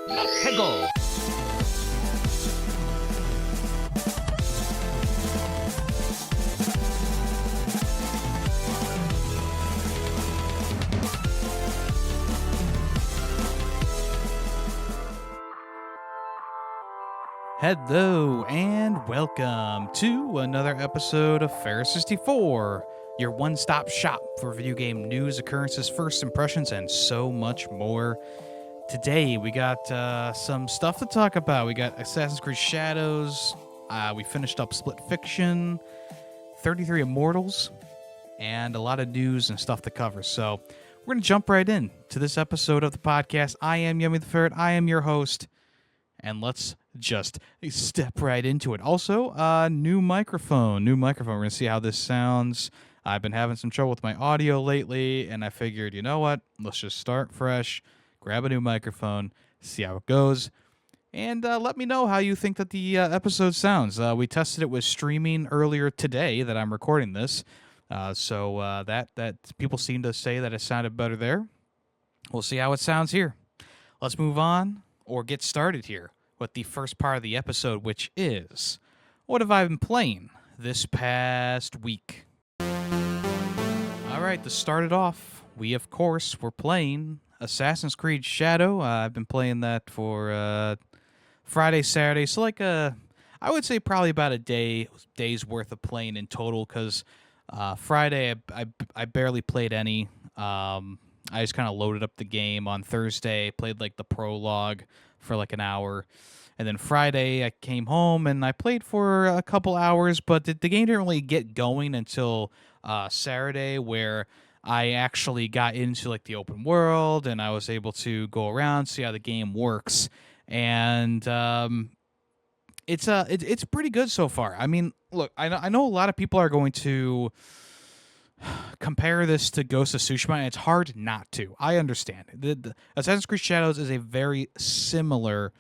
Peggle. Hello and welcome to another episode of Ferris 64, your one-stop shop for video game news, occurrences, first impressions, and so much more. Today we got some stuff to talk about. We got Assassin's Creed Shadows, we finished up Split Fiction, 33 Immortals, and a lot of news and stuff to cover. So we're going to jump right in to this episode of the podcast. I am Yemmy the Ferret, I am your host. And let's just step right into it. Also, new microphone. We're going to see how this sounds. I've been having some trouble with my audio lately, and I figured, you know what? Let's just start fresh, grab a new microphone, see how it goes, and let me know how you think that the episode sounds. We tested it with streaming earlier today that I'm recording this, so that people seem to say that it sounded better there. We'll see how it sounds here. Let's move on. Or get started here with the first part of the episode, which is, what have I been playing this past week? All right, to start it off, we, of course, were playing Assassin's Creed Shadow. I've been playing that for Friday, Saturday, so I would say probably about a day's worth of playing in total, because Friday I barely played any. I just kind of loaded up the game on Thursday, played like the prologue for like an hour. And then Friday I came home and I played for a couple hours, but the game didn't really get going until Saturday, where I actually got into like the open world and I was able to go around, see how the game works. And it's pretty good so far. I mean, look, I know a lot of people are going to compare this to Ghost of Tsushima, and it's hard not to. I understand. The Assassin's Creed Shadows is a very similar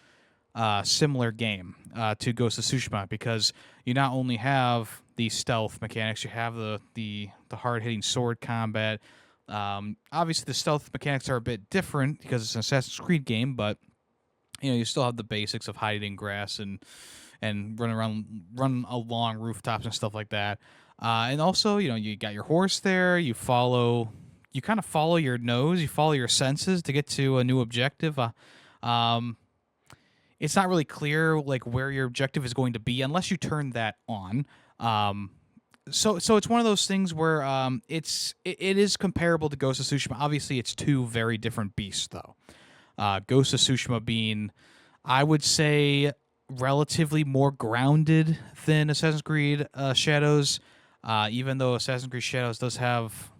game to Ghost of Tsushima, because you not only have the stealth mechanics, you have the hard-hitting sword combat. Obviously, the stealth mechanics are a bit different because it's an Assassin's Creed game, but you still have the basics of hiding in grass and run along rooftops and stuff like that. And also, you got your horse there. You kind of follow your nose. You follow your senses to get to a new objective. It's not really clear like where your objective is going to be unless you turn that on. So it's one of those things where it is comparable to Ghost of Tsushima. Obviously, it's two very different beasts, though. Ghost of Tsushima being, I would say, relatively more grounded than Assassin's Creed Shadows. Even though Assassin's Creed Shadows does have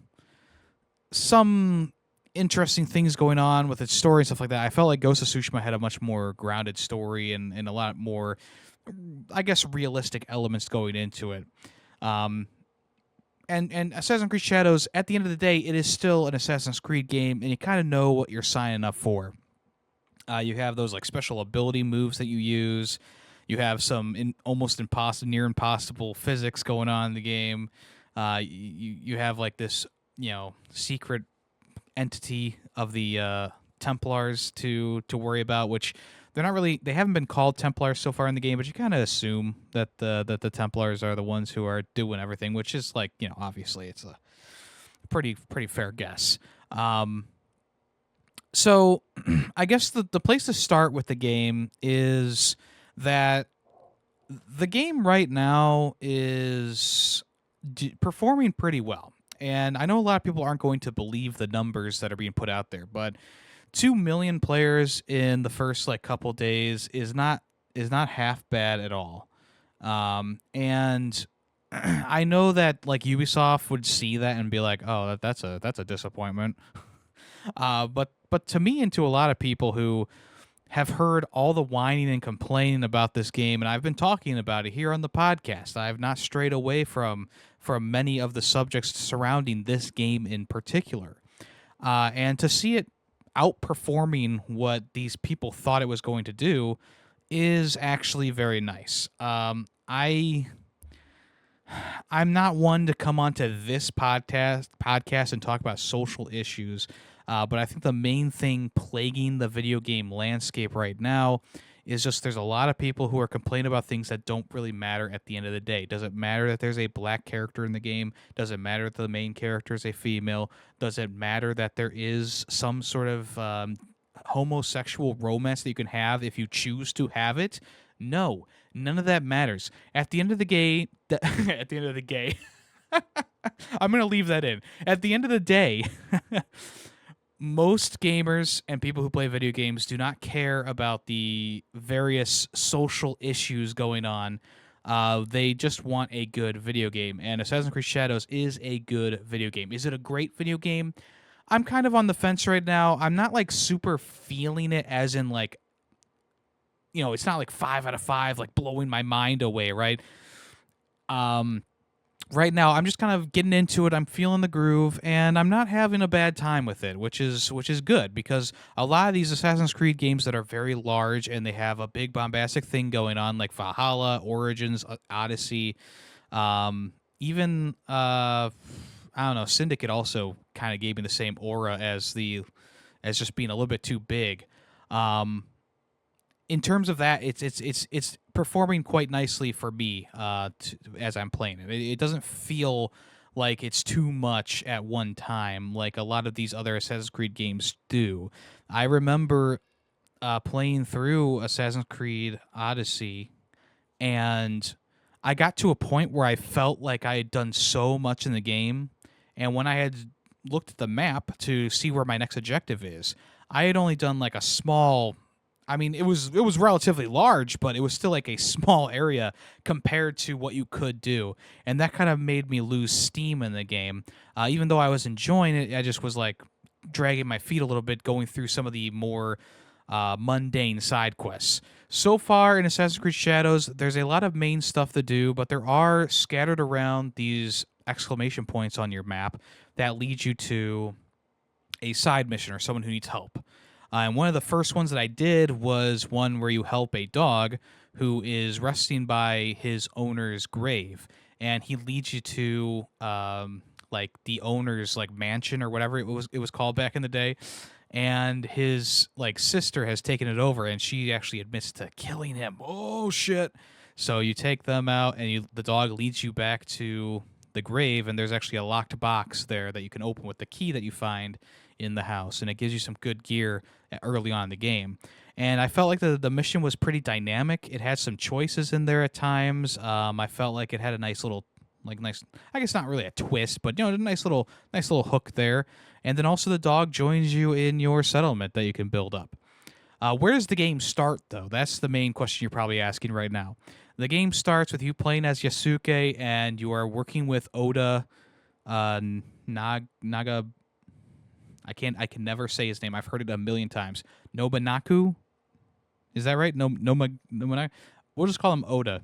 some interesting things going on with its story and stuff like that, I felt like Ghost of Tsushima had a much more grounded story and a lot more, I guess, realistic elements going into it. And Assassin's Creed Shadows, at the end of the day, it is still an Assassin's Creed game, and you kind of know what you're signing up for. You have those like special ability moves that you use. You have some almost near impossible physics going on in the game. You have like this, secret entity of the Templars to worry about, which they haven't been called Templars so far in the game, but you kind of assume that the Templars are the ones who are doing everything, which is like, obviously it's a pretty fair guess. So I guess the place to start with the game is that the game right now is performing pretty well. And I know a lot of people aren't going to believe the numbers that are being put out there, but 2 million players in the first couple days is not half bad at all. And I know that Ubisoft would see that and be like, "Oh, that's a disappointment." But to me and to a lot of people who have heard all the whining and complaining about this game, and I've been talking about it here on the podcast, I have not strayed away from many of the subjects surrounding this game in particular. And to see it outperforming what these people thought it was going to do is actually very nice. I'm not one to come onto this podcast and talk about social issues, But I think the main thing plaguing the video game landscape right now is just there's a lot of people who are complaining about things that don't really matter at the end of the day. Does it matter that there's a black character in the game? Does it matter that the main character is a female? Does it matter that there is some sort of homosexual romance that you can have if you choose to have it? No, none of that matters. At the end of the day, at the end of the day, I'm gonna leave that in. At the end of the day, most gamers and people who play video games do not care about the various social issues going on. They just want a good video game, and Assassin's Creed Shadows is a good video game. Is it a great video game? I'm kind of on the fence right now. I'm not like super feeling it, as in like, it's not like 5 out of 5, like blowing my mind away, right? Right now I'm just kind of getting into it. I'm feeling the groove, and I'm not having a bad time with it, which is good, because a lot of these Assassin's Creed games that are very large and they have a big bombastic thing going on, like Valhalla, Origins, Odyssey, even I don't know, Syndicate also kind of gave me the same aura as just being a little bit too big. In terms of that, it's performing quite nicely for me as I'm playing it. It doesn't feel like it's too much at one time, like a lot of these other Assassin's Creed games do. I remember playing through Assassin's Creed Odyssey, and I got to a point where I felt like I had done so much in the game, and when I had looked at the map to see where my next objective is, I had only done like a small. I mean, it was relatively large, but it was still like a small area compared to what you could do, and that kind of made me lose steam in the game. Even though I was enjoying it, I just was like dragging my feet a little bit, going through some of the more mundane side quests. So far in Assassin's Creed Shadows, there's a lot of main stuff to do, but there are scattered around these exclamation points on your map that lead you to a side mission or someone who needs help. And one of the first ones that I did was one where you help a dog who is resting by his owner's grave, and he leads you to like the owner's like mansion or whatever it was called back in the day. And his like sister has taken it over, and she actually admits to killing him. Oh shit! So you take them out, and the dog leads you back to the grave, and there's actually a locked box there that you can open with the key that you find in the house, and it gives you some good gear early on in the game. And I felt like the mission was pretty dynamic. It had some choices in there at times. I felt like it had a nice little, I guess not really a twist, but a nice little hook there. And then also the dog joins you in your settlement that you can build up. Where does the game start, though? That's the main question you're probably asking right now. The game starts with you playing as Yasuke, and you are working with Oda Naga. I can never say his name. I've heard it a million times. Nobanaku, is that right? Nobanaku. We'll just call him Oda.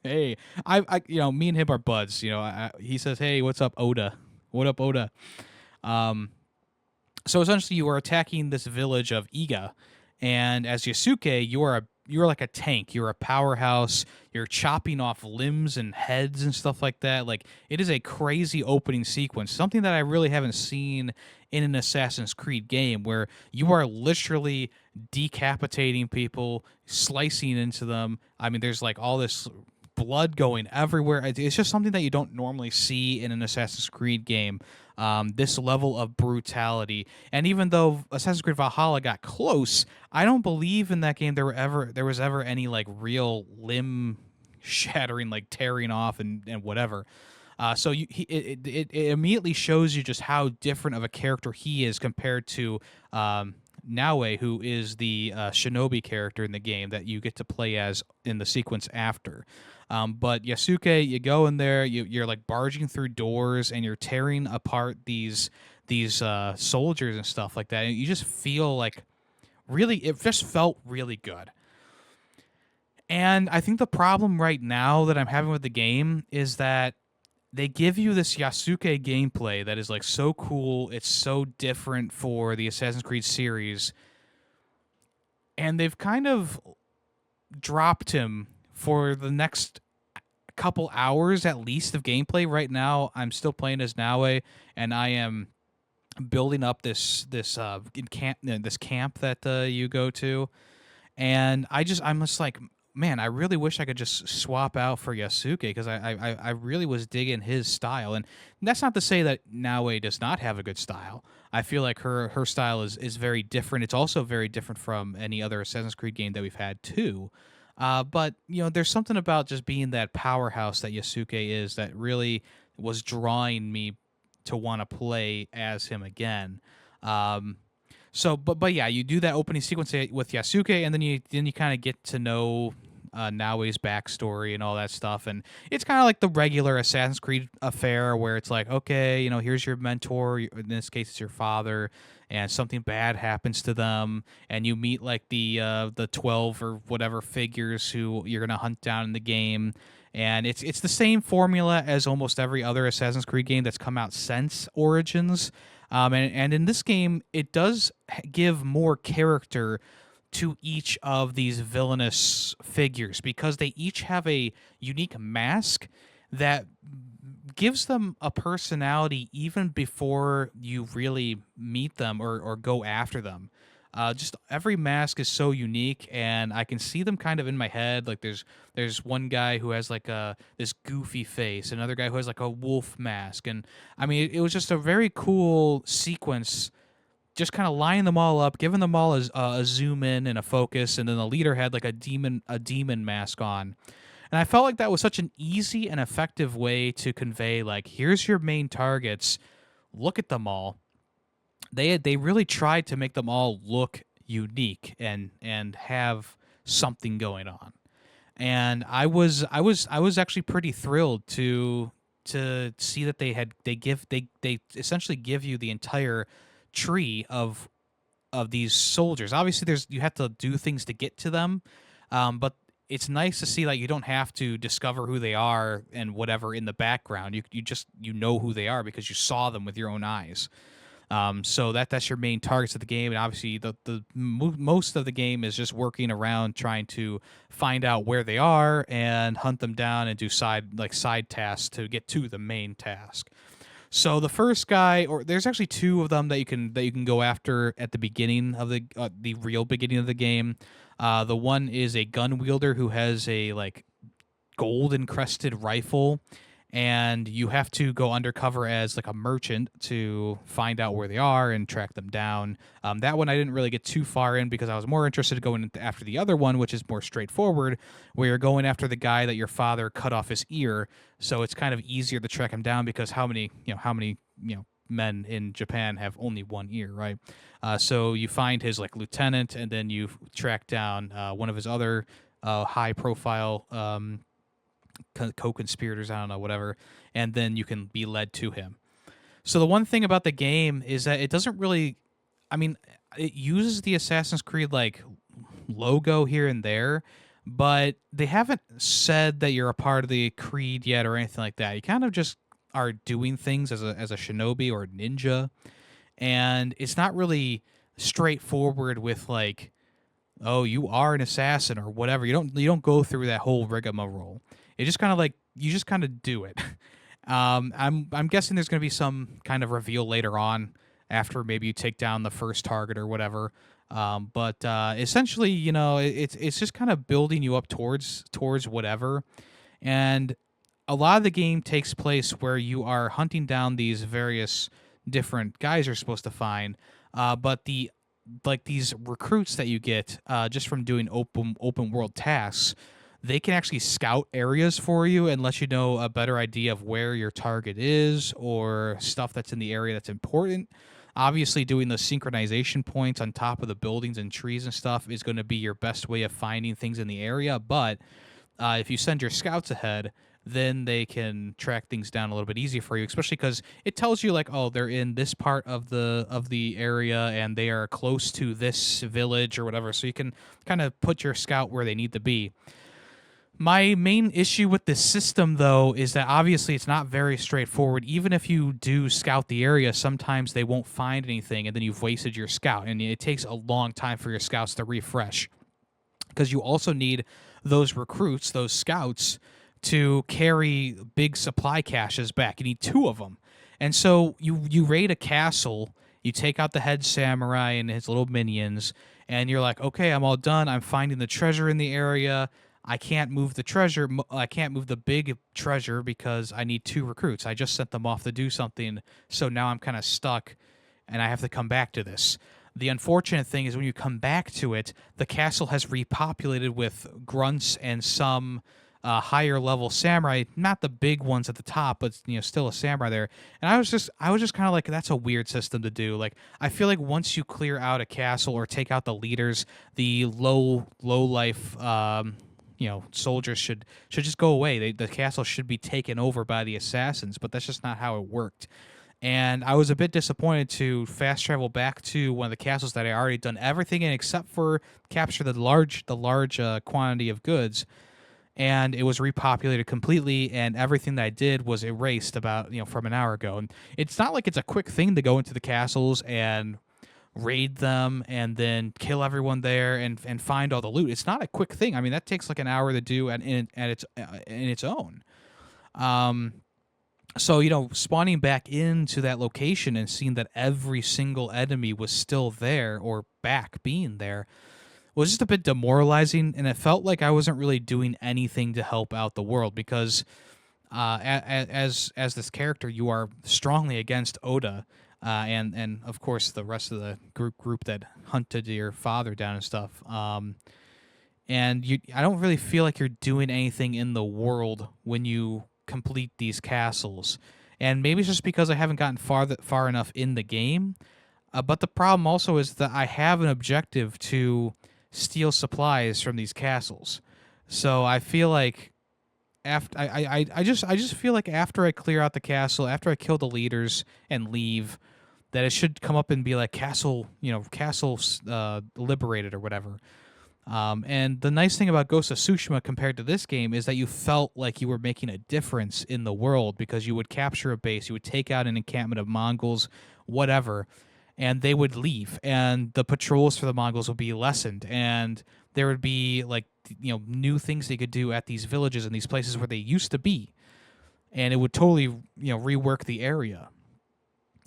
Hey, I me and him are buds. He says, "Hey, what's up, Oda? What up, Oda?" So essentially, you are attacking this village of Iga, and as Yasuke, you're like a tank. You're a powerhouse. You're chopping off limbs and heads and stuff like that. Like, it is a crazy opening sequence, something that I really haven't seen in an Assassin's Creed game, where you are literally decapitating people, slicing into them. I mean, there's like all this blood going everywhere. It's just something that you don't normally see in an Assassin's Creed game. This level of brutality, and even though Assassin's Creed Valhalla got close, I don't believe in that game there was ever any like real limb shattering, like tearing off and whatever. So it immediately shows you just how different of a character he is compared to Naue, who is the shinobi character in the game that you get to play as in the sequence after. But Yasuke, you go in there, you're like barging through doors, and you're tearing apart these soldiers and stuff like that. And you just feel like it just felt really good. And I think the problem right now that I'm having with the game is that they give you this Yasuke gameplay that is like so cool. It's so different for the Assassin's Creed series. And they've kind of dropped him for the next couple hours at least of gameplay. Right now, I'm still playing as Naue, and I am building up this camp that you go to, and I'm just like, man, I really wish I could just swap out for Yasuke because I really was digging his style, and that's not to say that Naue does not have a good style. I feel like her style is very different. It's also very different from any other Assassin's Creed game that we've had too. But there's something about just being that powerhouse that Yasuke is that really was drawing me to want to play as him again. Um, but yeah, you do that opening sequence with Yasuke, and then you kind of get to know Naue's backstory and all that stuff, and it's kind of like the regular Assassin's Creed affair where it's like, okay, here's your mentor. In this case, it's your father, and something bad happens to them, and you meet like the 12 or whatever figures who you're gonna hunt down in the game. And it's the same formula as almost every other Assassin's Creed game that's come out since Origins. And in this game, it does give more character to each of these villainous figures because they each have a unique mask that gives them a personality even before you really meet them or go after them. Just every mask is so unique, and I can see them kind of in my head. Like there's one guy who has like this goofy face, another guy who has like a wolf mask, and I mean it was just a very cool sequence. Just kind of lining them all up, giving them all a zoom in and a focus, and then the leader had like a demon mask on. And I felt like that was such an easy and effective way to convey, like, here's your main targets. Look at them all. They really tried to make them all look unique and have something going on. And I was actually pretty thrilled to see that they essentially give you the entire tree of these soldiers. Obviously, you have to do things to get to them, but it's nice to see like you don't have to discover who they are and whatever in the background. You just know who they are because you saw them with your own eyes. So that's your main targets of the game, and obviously most of the game is just working around trying to find out where they are and hunt them down and do side tasks to get to the main task. So the first guy, or there's actually two of them that you can go after at the beginning of the real beginning of the game. The one is a gun wielder who has a like gold encrusted rifle, and you have to go undercover as like a merchant to find out where they are and track them down. That one I didn't really get too far in because I was more interested in going after the other one, which is more straightforward, where you're going after the guy that your father cut off his ear. So it's kind of easier to track him down because how many men in Japan have only one ear, right? So you find his like lieutenant, and then you track down one of his other high profile co-conspirators, I don't know, whatever, and then you can be led to him. So the one thing about the game is that it doesn't really, I mean, it uses the Assassin's Creed like logo here and there, but they haven't said that you're a part of the Creed yet or anything like that. You kind of just are doing things as a shinobi or a ninja, and it's not really straightforward with like, oh, you are an assassin or whatever. You don't go through that whole rigmarole. It just kind of like you just kind of do it. I'm guessing there's going to be some kind of reveal later on after maybe you take down the first target or whatever. But essentially, it's just kind of building you up towards whatever. And a lot of the game takes place where you are hunting down these various different guys you're supposed to find. But these recruits that you get just from doing open world tasks, they can actually scout areas for you and let you know a better idea of where your target is or stuff that's in the area that's important. Obviously, doing the synchronization points on top of the buildings and trees and stuff is going to be your best way of finding things in the area. But if you send your scouts ahead, then they can track things down a little bit easier for you, especially because it tells you like, oh, they're in this part of the area and they are close to this village or whatever. So you can kind of put your scout where they need to be. My main issue with this system, though, is that obviously it's not very straightforward. Even if you do scout the area, sometimes they won't find anything, and then you've wasted your scout, and it takes a long time for your scouts to refresh. Because you also need those recruits, those scouts, to carry big supply caches back. You need two of them. And so you raid a castle, You take out the head samurai and his little minions, and you're like, okay, I'm all done. I'm finding the treasure in the area. I can't move the treasure. I can't move the big treasure because I need 2 recruits. I just sent them off to do something, so now I'm kind of stuck, and I have to come back to this. The unfortunate thing is when you come back to it, the castle has repopulated with grunts and some higher level samurai, not the big ones at the top, but still a samurai there. And I was just kind of like, that's a weird system to do. Like, I feel like once you clear out a castle or take out the leaders, the low life soldiers should just go away. The castle should be taken over by the assassins, but that's just not how it worked. And I was a bit disappointed to fast travel back to one of the castles that I already done everything in except for capture the large quantity of goods, and it was repopulated completely, and everything that I did was erased about from an hour ago. And it's not like it's a quick thing to go into the castles and raid them and then kill everyone there and find all the loot. It's not a quick thing. I mean, that takes like an hour to do in its own. So, spawning back into that location and seeing that every single enemy was still there or back being there was just a bit demoralizing, and it felt like I wasn't really doing anything to help out the world because as this character, you are strongly against Oda, and of course the rest of the group that hunted your father down and stuff. And I don't really feel like you're doing anything in the world when you complete these castles, and maybe it's just because I haven't gotten far enough in the game. But the problem also is that I have an objective to steal supplies from these castles, so I feel like after I just feel like after I clear out the castle, after I kill the leaders and leave, that it should come up and be like castle liberated or whatever. And the nice thing about Ghost of Tsushima compared to this game is that you felt like you were making a difference in the world because you would capture a base, you would take out an encampment of Mongols, whatever, and they would leave, and the patrols for the Mongols would be lessened, and there would be like new things they could do at these villages and these places where they used to be, and it would totally rework the area.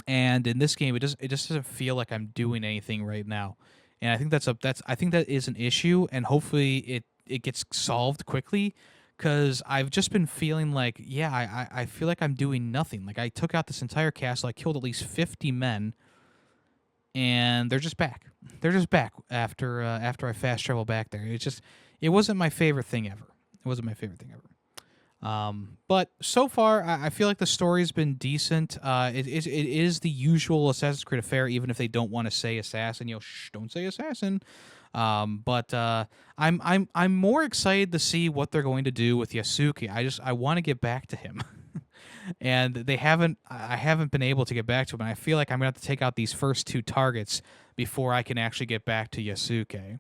And in this game, it just doesn't feel like I'm doing anything right now. And I think I think that is an issue, and hopefully it gets solved quickly, because I've just been feeling like, I feel like I'm doing nothing. Like, I took out this entire castle, I killed at least 50 men, and they're just back. They're just back after I fast travel back there. It wasn't my favorite thing ever. It wasn't my favorite thing ever. But so far, I feel like the story's been decent. It is the usual Assassin's Creed affair, even if they don't want to say assassin. Shh, don't say assassin. But I'm more excited to see what they're going to do with Yasuke. I want to get back to him, and I haven't been able to get back to him. And I feel like I'm gonna have to take out these first 2 targets before I can actually get back to Yasuke.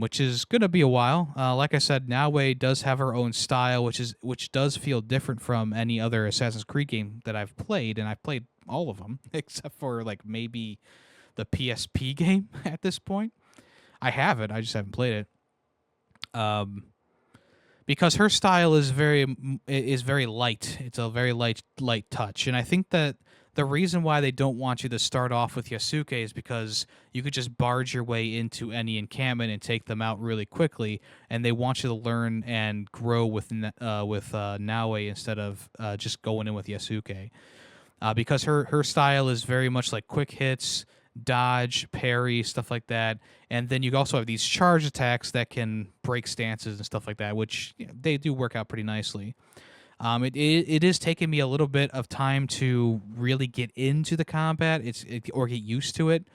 Which is going to be a while. Like I said, Naoe does have her own style, which does feel different from any other Assassin's Creed game that I've played, and I've played all of them except for like maybe the PSP game at this point. I have it, I just haven't played it. Because her style is very light. It's a very light touch, and I think that the reason why they don't want you to start off with Yasuke is because you could just barge your way into any encampment and take them out really quickly, and they want you to learn and grow with Naoe instead of just going in with Yasuke. Because her style is very much like quick hits, dodge, parry, stuff like that, and then you also have these charge attacks that can break stances and stuff like that, which they do work out pretty nicely. It is taking me a little bit of time to really get into the combat or get used to it.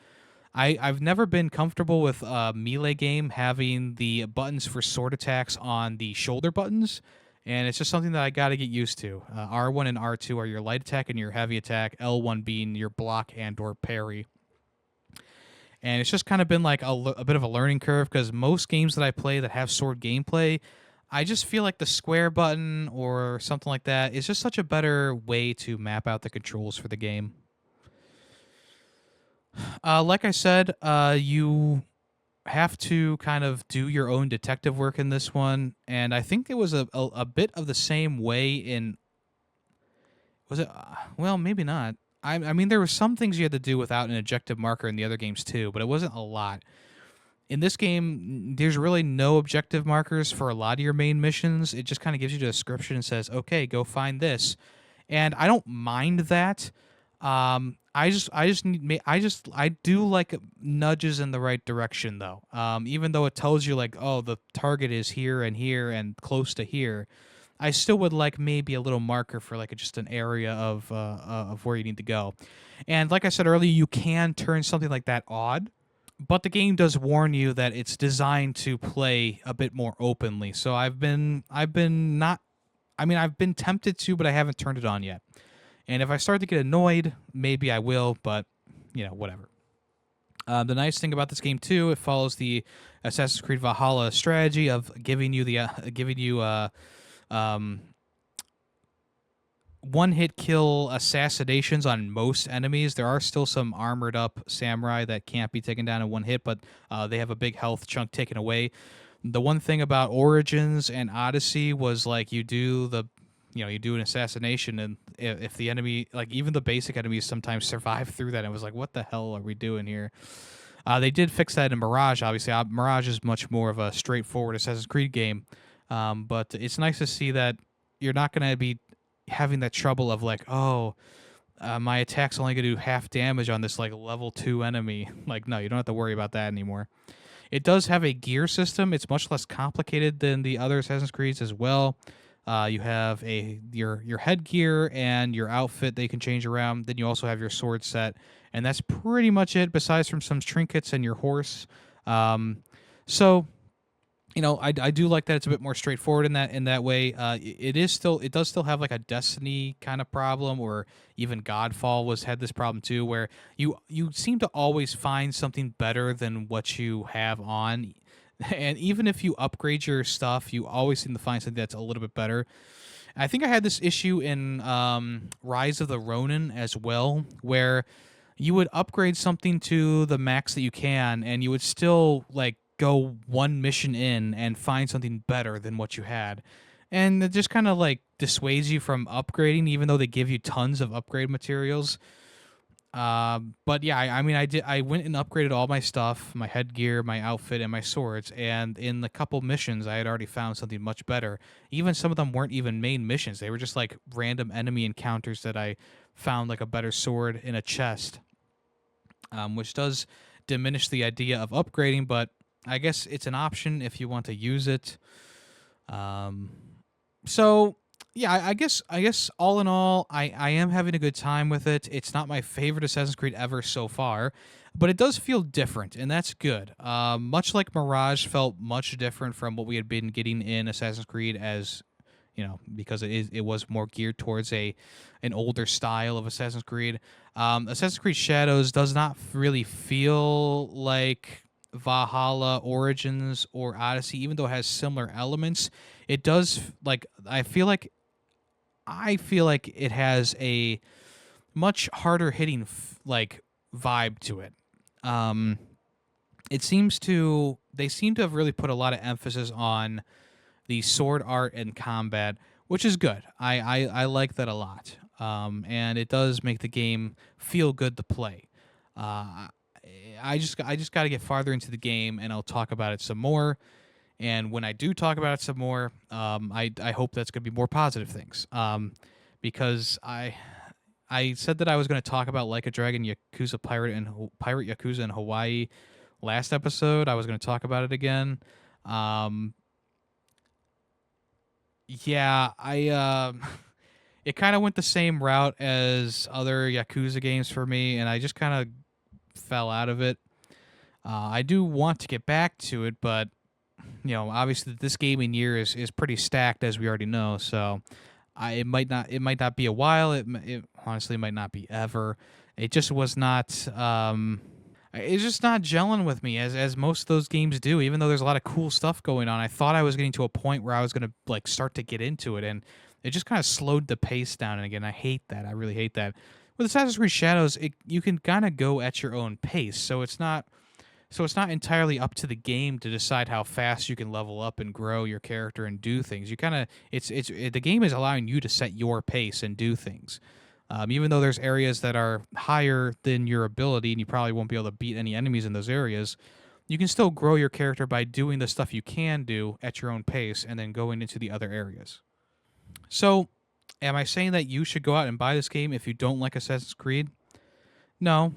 I've never been comfortable with a melee game having the buttons for sword attacks on the shoulder buttons, and it's just something that I got to get used to. R1 and R2 are your light attack and your heavy attack, L1 being your block and or parry. And it's just kind of been like a bit of a learning curve, because most games that I play that have sword gameplay, I just feel like the square button or something like that is just such a better way to map out the controls for the game. Like I said, you have to kind of do your own detective work in this one, and I think it was a bit of the same way in... Was it? Well, maybe not. I mean, there were some things you had to do without an objective marker in the other games too, but it wasn't a lot. In this game, there's really no objective markers for a lot of your main missions. It just kind of gives you the description and says, "Okay, go find this," and I don't mind that. I do like nudges in the right direction though. Even though it tells you like, oh, the target is here and close to here, I still would like maybe a little marker for like just an area of where you need to go. And like I said earlier, you can turn something like that odd, but the game does warn you that it's designed to play a bit more openly. So I've been not I mean I've been tempted to, but I haven't turned it on yet. And if I start to get annoyed, maybe I will, but whatever. The nice thing about this game too, it follows the Assassin's Creed Valhalla strategy of giving you one-hit kill assassinations on most enemies. There are still some armored up samurai that can't be taken down in one hit, but they have a big health chunk taken away. The one thing about Origins and Odyssey was like you do an assassination, and if the enemy, like even the basic enemies sometimes survive through that, and it was like, what the hell are we doing here? They did fix that in Mirage, obviously. Mirage is much more of a straightforward Assassin's Creed game, but it's nice to see that you're not going to be having that trouble of like, my attack's only going to do half damage on this like level 2 enemy. Like, no, you don't have to worry about that anymore. It does have a gear system. It's much less complicated than the other Assassin's Creeds as well. You have your headgear and your outfit that you can change around. Then you also have your sword set, and that's pretty much it. Besides from some trinkets and your horse. So, I do like that it's a bit more straightforward in that way. It does still have like a Destiny kind of problem, or even Godfall had this problem too, where you seem to always find something better than what you have on. And even if you upgrade your stuff, you always seem to find something that's a little bit better. I think I had this issue in Rise of the Ronin as well, where you would upgrade something to the max that you can, and you would still like go one mission in and find something better than what you had. And it just kind of like dissuades you from upgrading, even though they give you tons of upgrade materials. But yeah, I went and upgraded all my stuff, my headgear, my outfit, and my swords. And in a couple missions, I had already found something much better. Even some of them weren't even main missions. They were just like random enemy encounters that I found like a better sword in a chest, which does diminish the idea of upgrading, but I guess it's an option if you want to use it. So yeah, I guess all in all, I am having a good time with it. It's not my favorite Assassin's Creed ever so far, but it does feel different, and that's good. Much like Mirage felt much different from what we had been getting in Assassin's Creed, as because it was more geared towards an older style of Assassin's Creed. Assassin's Creed Shadows does not really feel like Valhalla, Origins, or Odyssey, even though it has similar elements. It does I feel like it has a much harder hitting vibe to it. They seem to have really put a lot of emphasis on the sword art and combat, which is good. I like that a lot. And it does make the game feel good to play. I just got to get farther into the game, and I'll talk about it some more. And when I do talk about it some more, I hope that's going to be more positive things. Because I said that I was going to talk about Like a Dragon Yakuza Pirate Yakuza in Hawaii last episode. I was going to talk about it again. Yeah, it kind of went the same route as other Yakuza games for me, and I just kind of fell out of it. I do want to get back to it, but obviously this gaming year is pretty stacked, as we already know. So it might not be a while. It honestly might not be ever. It just was not. It's just not gelling with me as most of those games do. Even though there's a lot of cool stuff going on, I thought I was getting to a point where I was going to start to get into it, and it just kind of slowed the pace down. And again, I hate that. I really hate that. With Assassin's Creed Shadows, you can kind of go at your own pace, so it's not entirely up to the game to decide how fast you can level up and grow your character and do things. You kind of the game is allowing you to set your pace and do things. Even though there's areas that are higher than your ability and you probably won't be able to beat any enemies in those areas, you can still grow your character by doing the stuff you can do at your own pace and then going into the other areas. So, am I saying that you should go out and buy this game if you don't like Assassin's Creed? No.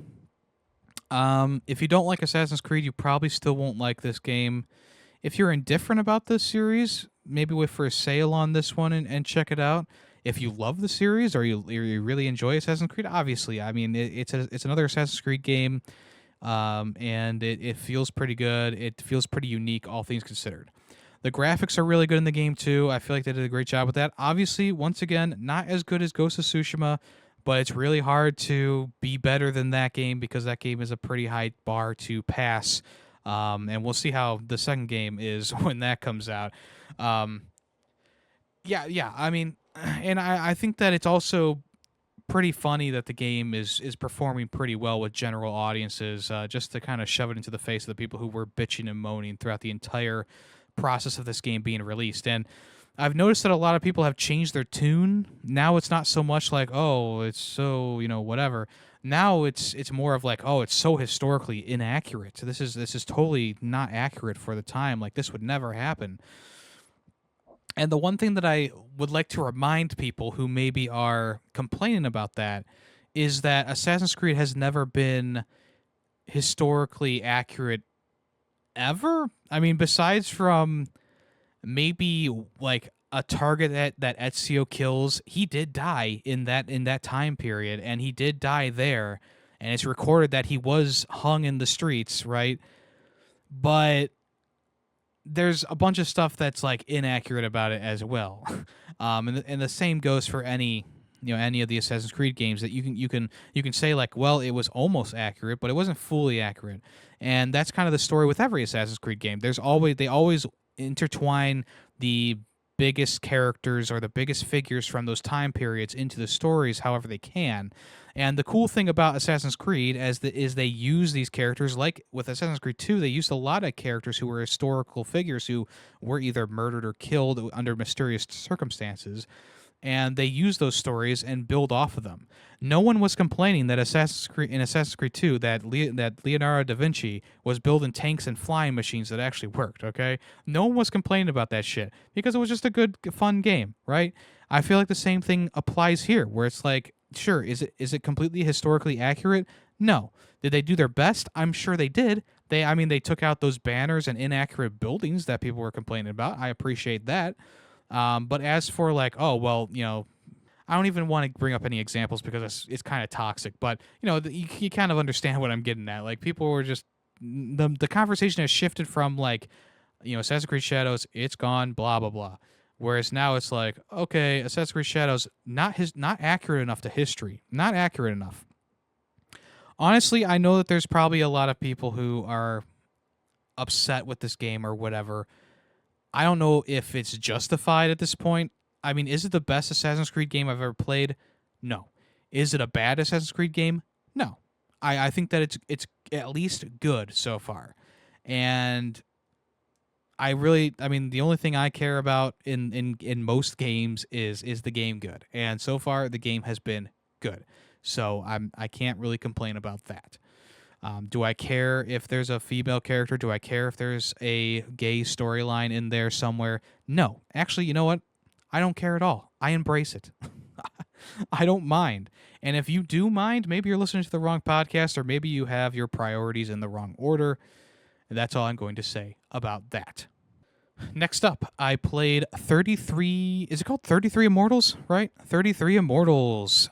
If you don't like Assassin's Creed, you probably still won't like this game. If you're indifferent about this series, maybe wait for a sale on this one and check it out. If you love the series or you really enjoy Assassin's Creed, obviously, I mean, it's another Assassin's Creed game, and it feels pretty good. It feels pretty unique, all things considered. The graphics are really good in the game too. I feel like they did a great job with that. Obviously, once again, not as good as Ghost of Tsushima, but it's really hard to be better than that game because that game is a pretty high bar to pass. And we'll see how the second game is when that comes out. Um, yeah. I mean, and I think that it's also pretty funny that the game is performing pretty well with general audiences, just to kind of shove it into the face of the people who were bitching and moaning throughout the entire process of this game being released. And I've noticed that a lot of people have changed their tune. Now it's not so much like, oh, it's so, whatever. Now it's more of like, oh, it's so historically inaccurate. So this is totally not accurate for the time. Like this would never happen. And the one thing that I would like to remind people who maybe are complaining about that is that Assassin's Creed has never been historically accurate ever. I mean, besides from maybe like a target that Ezio kills, he did die in that time period, and he did die there, and it's recorded that he was hung in the streets, right? But there's a bunch of stuff that's like inaccurate about it as well. And the same goes for any any of the Assassin's Creed games that you can say like, well, it was almost accurate, but it wasn't fully accurate. And that's kind of the story with every Assassin's Creed game. They always intertwine the biggest characters or the biggest figures from those time periods into the stories however they can. And the cool thing about Assassin's Creed is they use these characters, like with Assassin's Creed 2, they used a lot of characters who were historical figures who were either murdered or killed under mysterious circumstances, and they use those stories and build off of them. No one was complaining that in Assassin's Creed 2 that Leonardo da Vinci was building tanks and flying machines that actually worked, okay? No one was complaining about that shit because it was just a good fun game, right? I feel like the same thing applies here where it's like, sure, is it completely historically accurate? No. Did they do their best? I'm sure they did. They took out those banners and inaccurate buildings that people were complaining about. I appreciate that. But as for like, oh, well, I don't even want to bring up any examples because it's kind of toxic, but you kind of understand what I'm getting at. Like people were just, the conversation has shifted from like, Assassin's Creed Shadows, it's gone, blah, blah, blah. Whereas now it's like, okay, Assassin's Creed Shadows, not accurate enough to history, not accurate enough. Honestly, I know that there's probably a lot of people who are upset with this game or whatever. I don't know if it's justified at this point. I mean, is it the best Assassin's Creed game I've ever played? No. Is it a bad Assassin's Creed game? No. I think that it's at least good so far. And the only thing I care about in most games is the game good. And so far the game has been good. So I can't really complain about that. Do I care if there's a female character? Do I care if there's a gay storyline in there somewhere? No. Actually, you know what? I don't care at all. I embrace it. I don't mind. And if you do mind, maybe you're listening to the wrong podcast, or maybe you have your priorities in the wrong order. And that's all I'm going to say about that. Next up, I played 33. Is it called 33 Immortals? Right? 33 Immortals.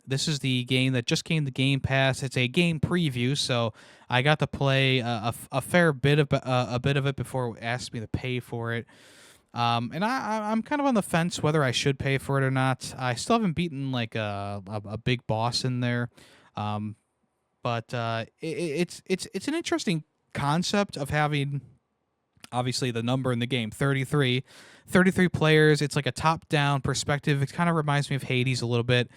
This is the game that just came to Game Pass. It's a game preview, so I got to play a fair bit of it before it asked me to pay for it. And I'm kind of on the fence whether I should pay for it or not. I still haven't beaten like a big boss in there, but it's an interesting concept of having. Obviously, the number in the game, 33 players. It's like a top-down perspective. It kind of reminds me of Hades a little bit.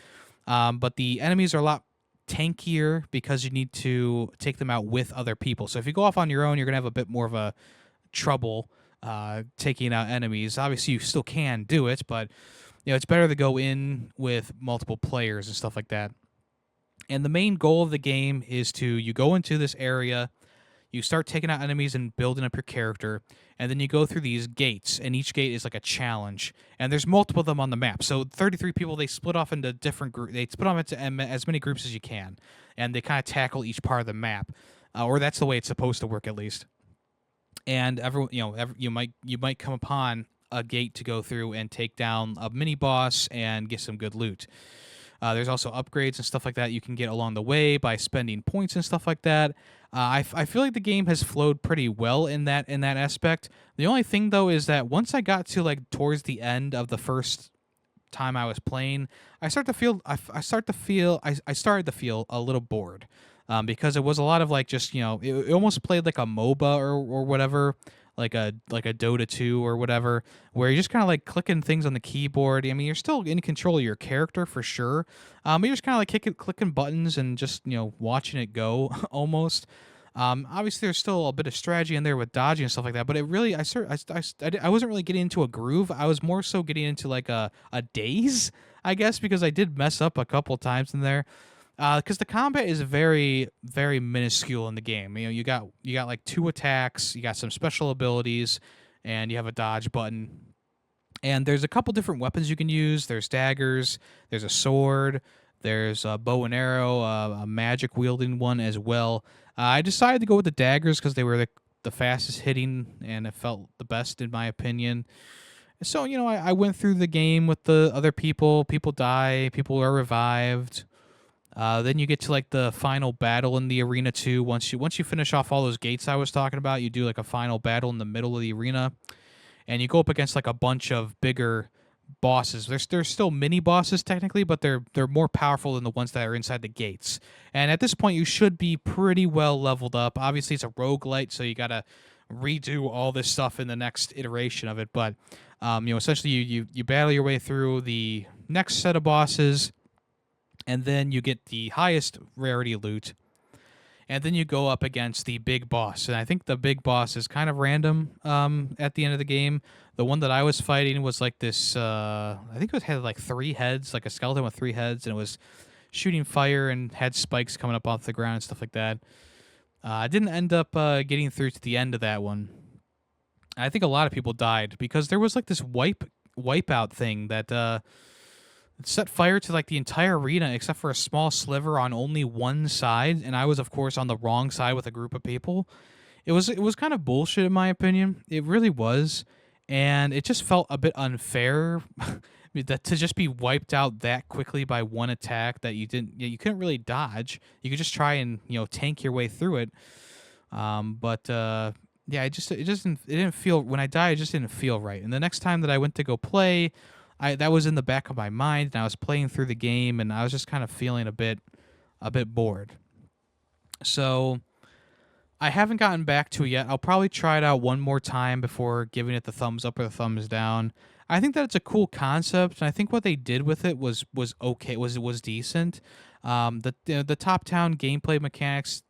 But the enemies are a lot tankier because you need to take them out with other people. So if you go off on your own, you're going to have a bit more of a trouble taking out enemies. Obviously, you still can do it, but it's better to go in with multiple players and stuff like that. And the main goal of the game is you go into this area, you start taking out enemies and building up your character, and then you go through these gates, and each gate is like a challenge. And there's multiple of them on the map. So 33 people, they split off into different groups. They split off into as many groups as you can, and they kind of tackle each part of the map, or that's the way it's supposed to work at least. And everyone, you might come upon a gate to go through and take down a mini boss and get some good loot. There's also upgrades and stuff like that you can get along the way by spending points and stuff like that. I feel like the game has flowed pretty well in that aspect. The only thing though is that once I got to like towards the end of the first time I was playing, I started to feel a little bored, because it was a lot of like just it almost played like a MOBA or whatever, like a Dota 2 or whatever, where you're just kind of like clicking things on the keyboard. I mean, you're still in control of your character for sure, but you're just kind of like clicking buttons and just watching it go almost. Obviously, there's still a bit of strategy in there with dodging and stuff like that, but it really, I wasn't really getting into a groove. I was more so getting into like a daze, I guess, because I did mess up a couple times in there. Because the combat is very, very minuscule in the game. You got like 2 attacks, you got some special abilities, and you have a dodge button. And there's a couple different weapons you can use. There's daggers, there's a sword, there's a bow and arrow, a magic wielding one as well. I decided to go with the daggers because they were the fastest hitting, and it felt the best in my opinion. So I went through the game with the other people. People die, people are revived. Then you get to like the final battle in the arena too. Once you finish off all those gates I was talking about, you do like a final battle in the middle of the arena, and you go up against like a bunch of bigger bosses. There's still mini bosses technically, but they're more powerful than the ones that are inside the gates. And at this point, you should be pretty well leveled up. Obviously, it's a roguelite, so you gotta redo all this stuff in the next iteration of it. But essentially, you battle your way through the next set of bosses, and then you get the highest rarity loot, and then you go up against the big boss. And I think the big boss is kind of random at the end of the game. The one that I was fighting was like this, I think it had like 3 heads, like a skeleton with 3 heads, and it was shooting fire and had spikes coming up off the ground and stuff like that. I didn't end up getting through to the end of that one. I think a lot of people died because there was like this wipeout thing that set fire to like the entire arena except for a small sliver on only one side, and I was of course on the wrong side with a group of people. It was kind of bullshit in my opinion. It really was, and it just felt a bit unfair that to just be wiped out that quickly by one attack that you couldn't really dodge. You could just try and tank your way through it. But yeah, it didn't feel, when I died, it just didn't feel right. And the next time that I went to go play, that was in the back of my mind, and I was playing through the game, and I was just kind of feeling a bit bored. So I haven't gotten back to it yet. I'll probably try it out one more time before giving it the thumbs up or the thumbs down. I think that it's a cool concept, and I think what they did with it was okay. Was decent. The top-down gameplay mechanics,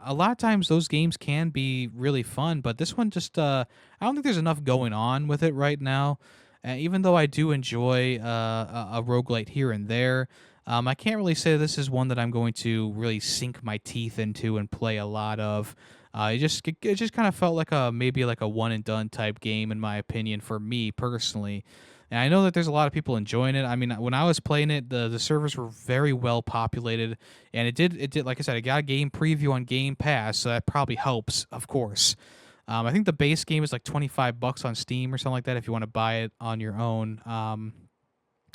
a lot of times those games can be really fun, but this one just I don't think there's enough going on with it right now. Even though I do enjoy a roguelite here and there, I can't really say this is one that I'm going to really sink my teeth into and play a lot of. It just kind of felt like maybe like a one and done type game in my opinion for me personally. And I know that there's a lot of people enjoying it. I mean, when I was playing it, the servers were very well populated, and it did like I said, I got a game preview on Game Pass, so that probably helps, of course. I think the base game is like $25 on Steam or something like that if you want to buy it on your own.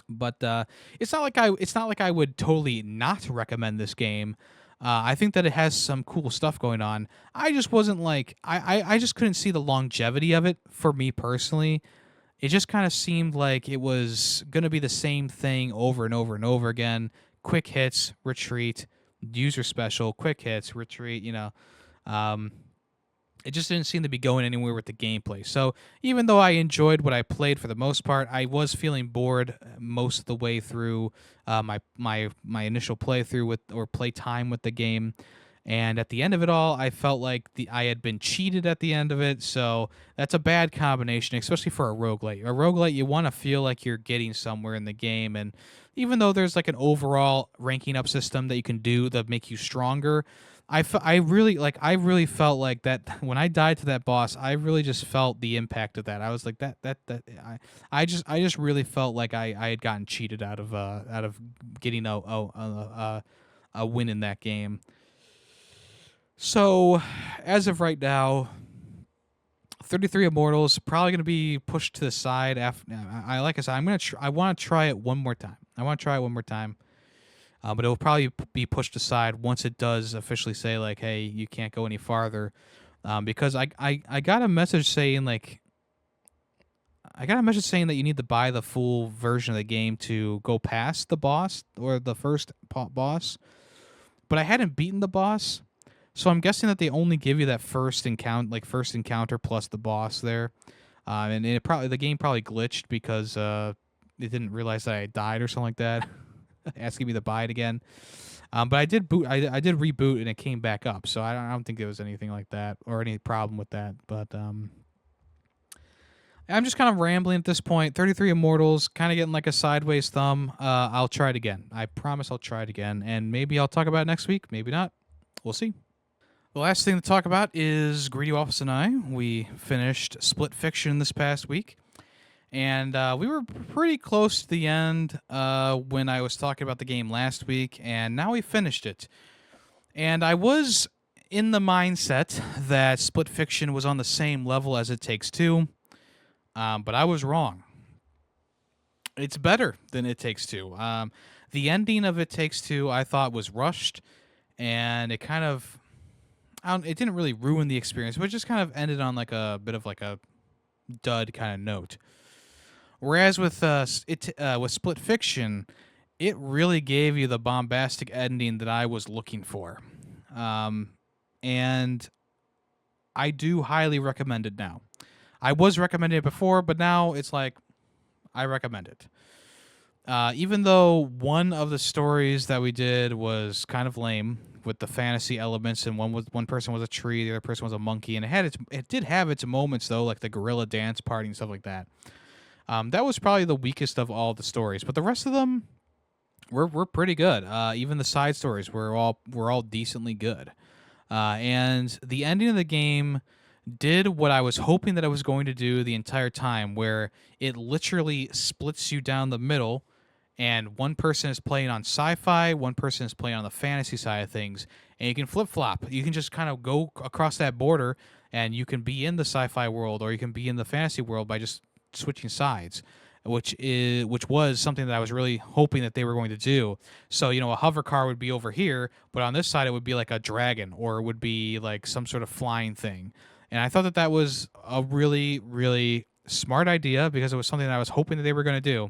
But it's not like I would totally not recommend this game. I think that it has some cool stuff going on. I just wasn't like I just couldn't see the longevity of it for me personally. It just kind of seemed like it was gonna be the same thing over and over and over again. Quick hits, retreat, user special, quick hits, retreat. It just didn't seem to be going anywhere with the gameplay. So even though I enjoyed what I played for the most part, I was feeling bored most of the way through my initial playthrough or play time with the game. And at the end of it all, I felt like I had been cheated at the end of it. So that's a bad combination, especially for a roguelite. A roguelite, you want to feel like you're getting somewhere in the game. And even though there's like an overall ranking up system that you can do that make you stronger, I really felt like that when I died to that boss, I really just felt the impact of that. I was like I just really felt like I had gotten cheated out of getting a win in that game. So, as of right now, 33 Immortals probably going to be pushed to the side. After like I said, I want to try it one more time. But it will probably be pushed aside once it does officially say like, "Hey, you can't go any farther," because I got a message saying like. I got a message saying that you need to buy the full version of the game to go past the boss or the first boss, but I hadn't beaten the boss, so I'm guessing that they only give you that first encounter plus the boss there, and the game probably glitched because it didn't realize that I had died or something like that, asking me to buy it again. But I did boot. I did reboot and it came back up, so I don't think there was anything like that or any problem with that. But I'm just kind of rambling at this point. 33 Immortals, kind of getting like a sideways thumb. I'll try it again. I promise I'll try it again, and maybe I'll talk about it next week. Maybe not. We'll see. The last thing to talk about is Greedy Waffles and I. We finished Split Fiction this past week, and we were pretty close to the end when I was talking about the game last week, and now we finished it. And I was in the mindset that Split Fiction was on the same level as It Takes Two, but I was wrong. It's better than It Takes Two. The ending of It Takes Two I thought was rushed, and it kind of it didn't really ruin the experience, but it just kind of ended on like a bit of like a dud kind of note. Whereas with with Split Fiction, it really gave you the bombastic ending that I was looking for, and I do highly recommend it now. I was recommending it before, but now it's like I recommend it. Even though one of the stories that we did was kind of lame with the fantasy elements, and one person was a tree, the other person was a monkey, and it did have its moments though, like the gorilla dance party and stuff like that. That was probably the weakest of all the stories, but the rest of them were pretty good. Even the side stories were all decently good. And the ending of the game did what I was hoping that I was going to do the entire time, where it literally splits you down the middle, and one person is playing on sci-fi, one person is playing on the fantasy side of things, and you can flip-flop. You can just kind of go across that border, and you can be in the sci-fi world, or you can be in the fantasy world by just switching sides, which was something that I was really hoping that they were going to do. So, a hover car would be over here, but on this side it would be like a dragon, or it would be like some sort of flying thing. And I thought that was a really, really smart idea, because it was something that I was hoping that they were going to do.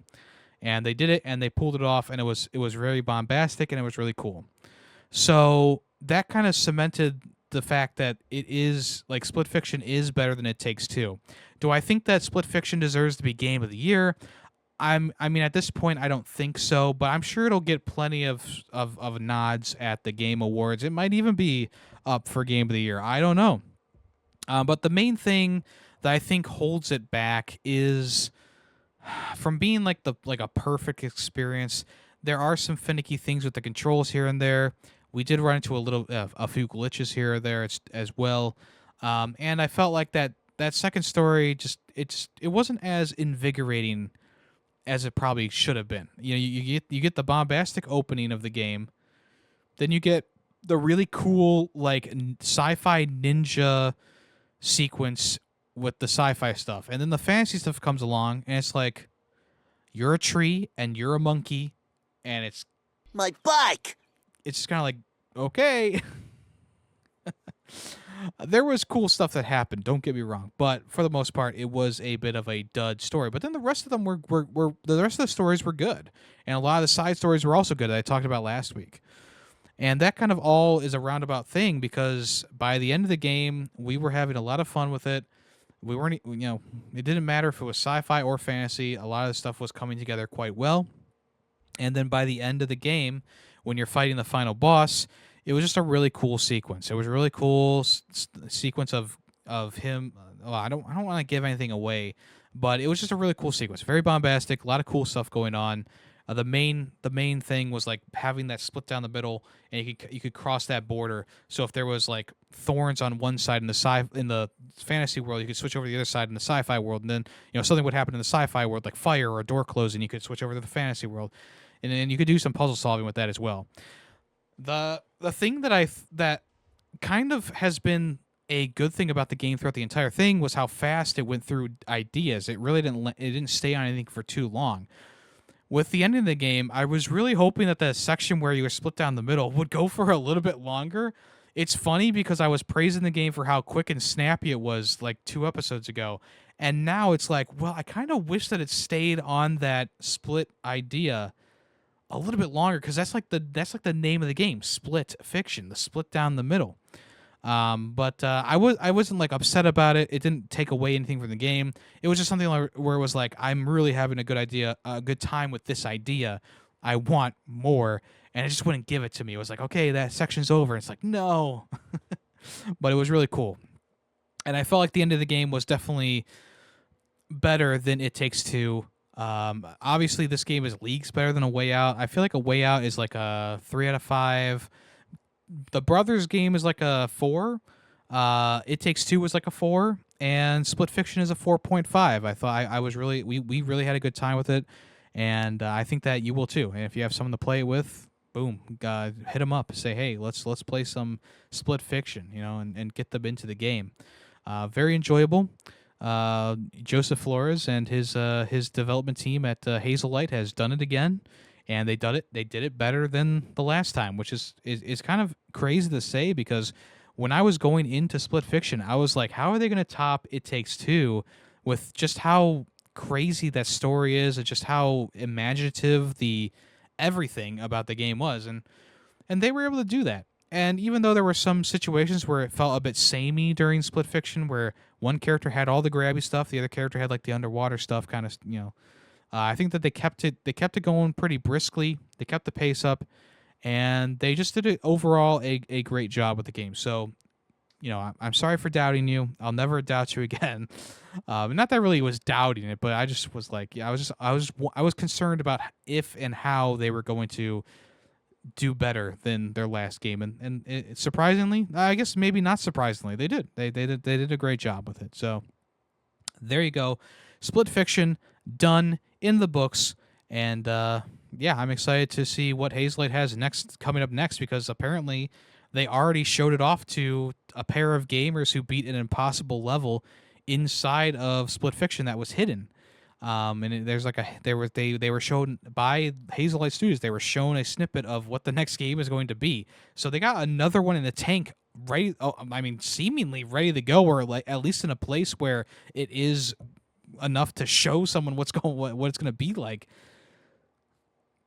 And they did it, and they pulled it off, and it was really bombastic, and it was really cool. So that kind of cemented the fact that it is like Split Fiction is better than It Takes Two. Do I think that Split Fiction deserves to be Game of the Year? I mean, at this point, I don't think so, but I'm sure it'll get plenty of nods at the Game Awards. It might even be up for Game of the Year. I don't know. But the main thing that I think holds it back is from being like a perfect experience. There are some finicky things with the controls here and there. We did run into a few glitches here or there as well, and I felt like that second story it wasn't as invigorating as it probably should have been. You get the bombastic opening of the game, then you get the really cool like sci-fi ninja sequence with the sci-fi stuff, and then the fantasy stuff comes along, and it's like you're a tree and you're a monkey, and it's my bike. It's just kind of like, okay. There was cool stuff that happened, don't get me wrong, but for the most part it was a bit of a dud story. But then the rest of them were the rest of the stories were good, and a lot of the side stories were also good that I talked about last week. And that kind of all is a roundabout thing, because by the end of the game, we were having a lot of fun with it. We weren't, it didn't matter if it was sci-fi or fantasy. A lot of the stuff was coming together quite well. And then by the end of the game, when you're fighting the final boss, it was just a really cool sequence. It was a really cool sequence of him. Well, I don't want to give anything away, but it was just a really cool sequence. Very bombastic, a lot of cool stuff going on. The main thing was like having that split down the middle, and you could cross that border. So if there was like thorns on one side in the fantasy world, you could switch over to the other side in the sci-fi world, and then something would happen in the sci-fi world, like fire or a door closing, you could switch over to the fantasy world, and then you could do some puzzle solving with that as well. The thing that kind of has been a good thing about the game throughout the entire thing was how fast it went through ideas. It really didn't stay on anything for too long. With the ending of the game, I was really hoping that the section where you were split down the middle would go for a little bit longer. It's funny because I was praising the game for how quick and snappy it was like 2 episodes ago. And now it's like, well, I kind of wish that it stayed on that split idea a little bit longer, because that's like the name of the game, Split Fiction, the split down the middle. But I wasn't like upset about it. It didn't take away anything from the game. It was just something where it was like, I'm really having a good time with this idea. I want more, and it just wouldn't give it to me. It was like, okay, that section's over. It's like, no, but it was really cool, and I felt like the end of the game was definitely better than It Takes Two. Obviously, this game is leagues better than A Way Out. I feel like A Way Out is like a 3 out of 5. The Brothers game is like a 4. It Takes Two was like a 4, and Split Fiction is a 4.5. I thought I was really we really had a good time with it, and I think that you will too. And if you have someone to play it with, boom, hit them up. Say, hey, let's play some Split Fiction, and get them into the game. Very enjoyable. Joseph Flores and his development team at Hazelight has done it again, and they did it better than the last time, which is kind of crazy to say, because when I was going into Split Fiction, I was like, how are they going to top It Takes Two with just how crazy that story is, and just how imaginative the everything about the game was, and they were able to do that. And even though there were some situations where it felt a bit samey during Split Fiction, where one character had all the grabby stuff, the other character had like the underwater stuff, kind of, I think that they kept it going pretty briskly. They kept the pace up, and they just did overall a great job with the game. So, I'm sorry for doubting you. I'll never doubt you again. Not that I really was doubting it, but I just was like, yeah, I was concerned about if and how they were going to do better than their last game, and surprisingly, I guess maybe not surprisingly, they did. They did a great job with it. So there you go, Split Fiction done, in the books, and yeah, I'm excited to see what Hazelight has coming up next, because apparently they already showed it off to a pair of gamers who beat an impossible level inside of Split Fiction that was hidden. There's like they were shown by Hazelight Studios. They were shown a snippet of what the next game is going to be. So they got another one in the tank, ready. Oh, I mean, seemingly ready to go, or like at least in a place where it is enough to show someone what it's going to be like.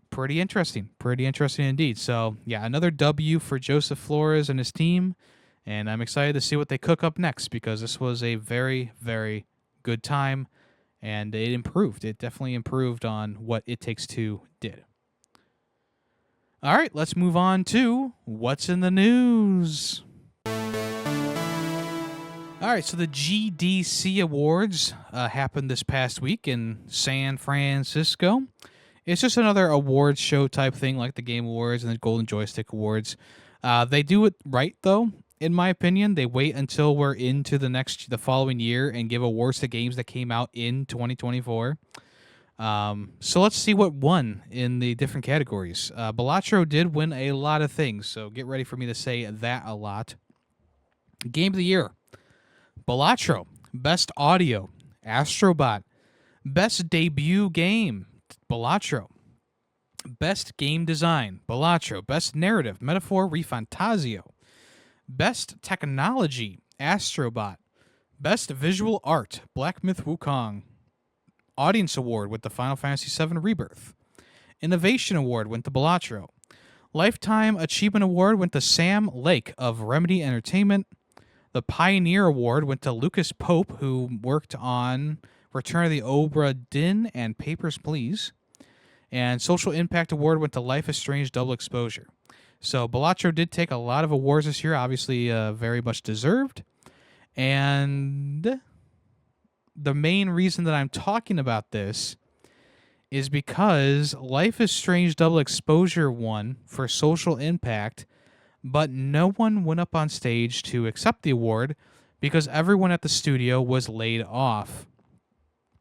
Pretty interesting indeed. So yeah, another W for Joseph Flores and his team, and I'm excited to see what they cook up next, because this was a very, very good time. And it improved. It definitely improved on what It Takes Two did. All right, let's move on to what's in the news. All right, so the GDC Awards happened this past week in San Francisco. It's just another awards show type thing, like the Game Awards and the Golden Joystick Awards. They do it right, though. In my opinion, they wait until we're into the following year and give awards to games that came out in 2024. So let's see what won in the different categories. Balatro did win a lot of things, so get ready for me to say that a lot. Game of the Year: Balatro. Best Audio: Astrobot. Best Debut Game: Balatro. Best Game Design: Balatro. Best Narrative: Metaphor Refantasio. Best Technology: Astrobot. Best Visual Art: Black Myth Wukong. Audience Award went to Final Fantasy VII Rebirth. Innovation Award went to Balatro. Lifetime Achievement Award went to Sam Lake of Remedy Entertainment. The Pioneer Award went to Lucas Pope, who worked on Return of the Obra Dinn and Papers, Please. And Social Impact Award went to Life is Strange Double Exposure. So Balatro did take a lot of awards this year, obviously very much deserved. And the main reason that I'm talking about this is because Life is Strange Double Exposure won for social impact, but no one went up on stage to accept the award because everyone at the studio was laid off.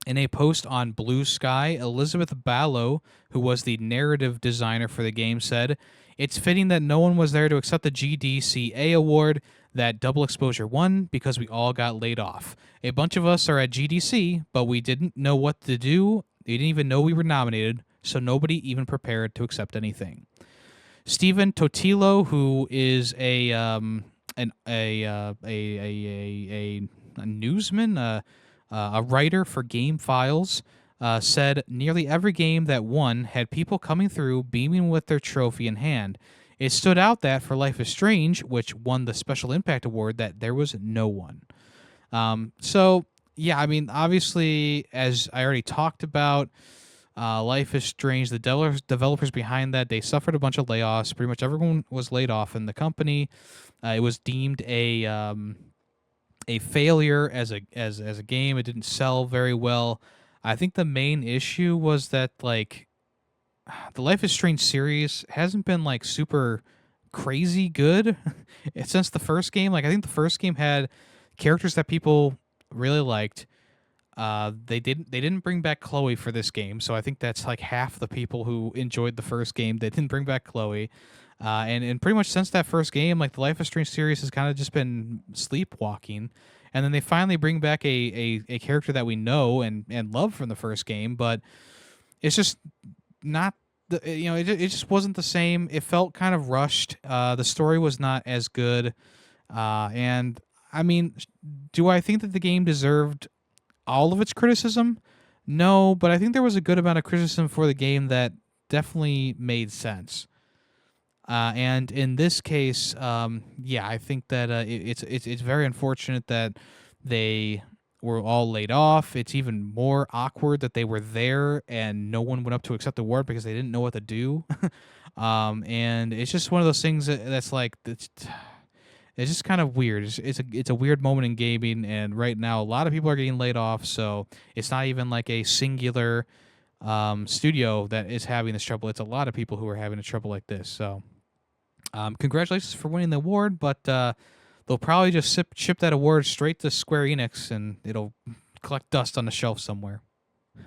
In a post on Blue Sky, Elizabeth Ballo, who was the narrative designer for the game, said, "It's fitting that no one was there to accept the GDCA award that Double Exposure won because we all got laid off. A bunch of us are at GDC, but we didn't know what to do. We didn't even know we were nominated, so nobody even prepared to accept anything." Stephen Totilo, who is a newsman, a writer for Game Files, said nearly every game that won had people coming through beaming with their trophy in hand. It stood out that for Life is Strange, which won the Special Impact Award, that there was no one. So, yeah, I mean, obviously, as I already talked about, Life is Strange, the developers behind that, they suffered a bunch of layoffs. Pretty much everyone was laid off in the company. It was deemed a failure as a game. It didn't sell very well. I think the main issue was that like the Life is Strange series hasn't been like super crazy good since the first game. Like I think the first game had characters that people really liked. They didn't bring back Chloe for this game, so I think that's like half the people who enjoyed the first game. They didn't bring back Chloe. And pretty much since that first game, like the Life is Strange series has kind of just been sleepwalking. And then they finally bring back a character that we know and love from the first game, but it's just not it just wasn't the same. It felt kind of rushed. The story was not as good. And I mean, do I think that the game deserved all of its criticism? No, but I think there was a good amount of criticism for the game that definitely made sense. And in this case, yeah, I think that it's very unfortunate that they were all laid off. It's even more awkward that they were there and no one went up to accept the award because they didn't know what to do. And it's just one of those things that's like it's just kind of weird. It's a weird moment in gaming, and right now a lot of people are getting laid off. So it's not even like a singular studio that is having this trouble. It's a lot of people who are having a trouble like this. So congratulations for winning the award, but they'll probably just ship that award straight to Square Enix, and it'll collect dust on the shelf somewhere.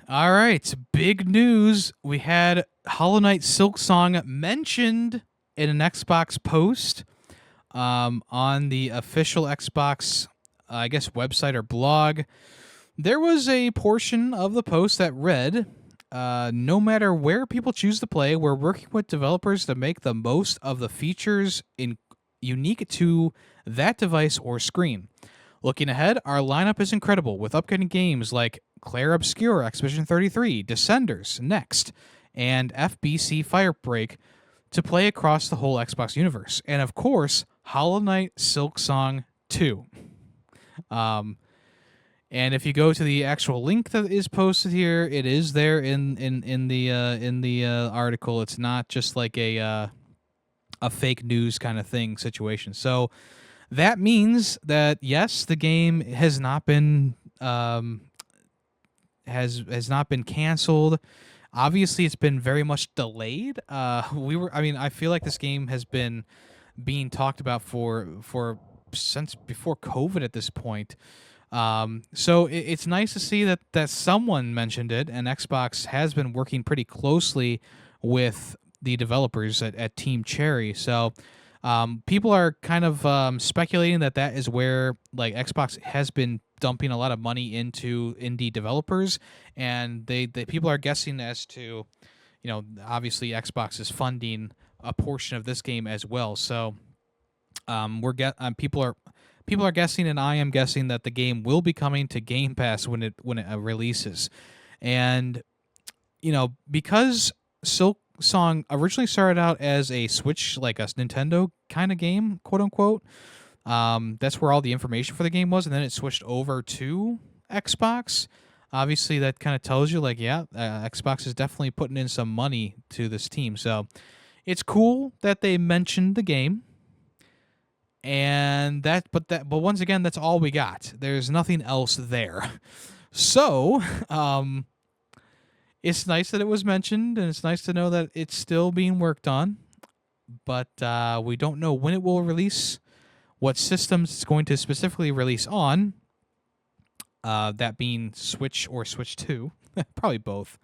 All right, big news. We had Hollow Knight Silksong mentioned in an Xbox post on the official Xbox, I guess, website or blog. There was a portion of the post that read, no matter where people choose to play, we're working with developers to make the most of the features unique to that device or screen. Looking ahead, our lineup is incredible with upcoming games like Claire Obscure, Expedition 33, Descenders, Next, and FBC Firebreak to play across the whole Xbox universe. And of course, Hollow Knight Silksong 2. And if you go to the actual link that is posted here, it is there in the article. It's not just like a fake news kind of thing situation. So that means that yes, the game has not been has not been canceled. Obviously, it's been very much delayed. I feel like this game has been being talked about for since before COVID at this point. So it's nice to see that someone mentioned it, and Xbox has been working pretty closely with the developers at Team Cherry. So people are kind of speculating that is where like Xbox has been dumping a lot of money into indie developers, and they people are guessing as to, obviously Xbox is funding a portion of this game as well. So people are guessing, and I am guessing that the game will be coming to Game Pass when it releases. And because Silksong originally started out as a Switch, like a Nintendo kind of game, quote unquote, that's where all the information for the game was, and then it switched over to Xbox. Obviously, that kind of tells you, like, Xbox is definitely putting in some money to this team. So it's cool that they mentioned the game, and but once again, that's all we got. There's nothing else there. So, it's nice that it was mentioned, and it's nice to know that it's still being worked on. But we don't know when it will release, what systems it's going to specifically release on. That being Switch or Switch 2, probably both.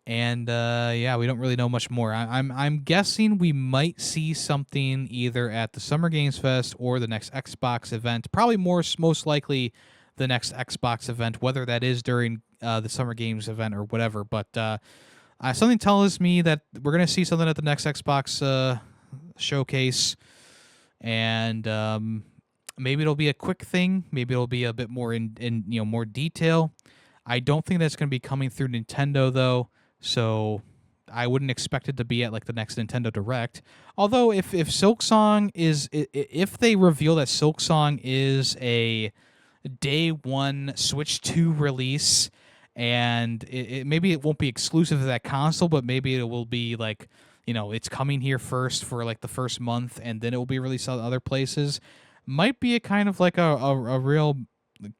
And yeah, we don't really know much more. I'm guessing we might see something either at the Summer Games Fest or the next Xbox event. Probably most likely the next Xbox event, whether that is during the Summer Games event or whatever. But something tells me that we're gonna see something at the next Xbox showcase, and maybe it'll be a quick thing. Maybe it'll be a bit more in more detail. I don't think that's gonna be coming through Nintendo though. So I wouldn't expect it to be at like the next Nintendo Direct. Although if Silksong is, if they reveal that Silksong is a day one Switch 2 release, and maybe it won't be exclusive to that console, but maybe it will be like, it's coming here first for like the first month, and then it will be released on other places. Might be a kind of like a real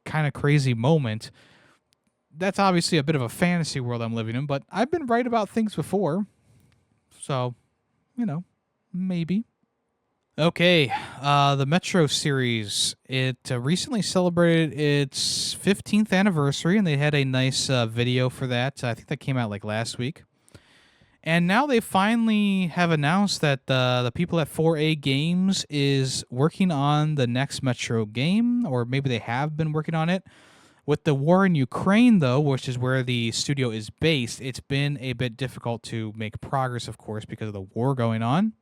kind of crazy moment. That's obviously a bit of a fantasy world I'm living in, but I've been right about things before. So, maybe. Okay, the Metro series. It recently celebrated its 15th anniversary, and they had a nice video for that. I think that came out like last week. And now they finally have announced that the people at 4A Games is working on the next Metro game, or maybe they have been working on it. With the war in Ukraine, though, which is where the studio is based, it's been a bit difficult to make progress, of course, because of the war going on.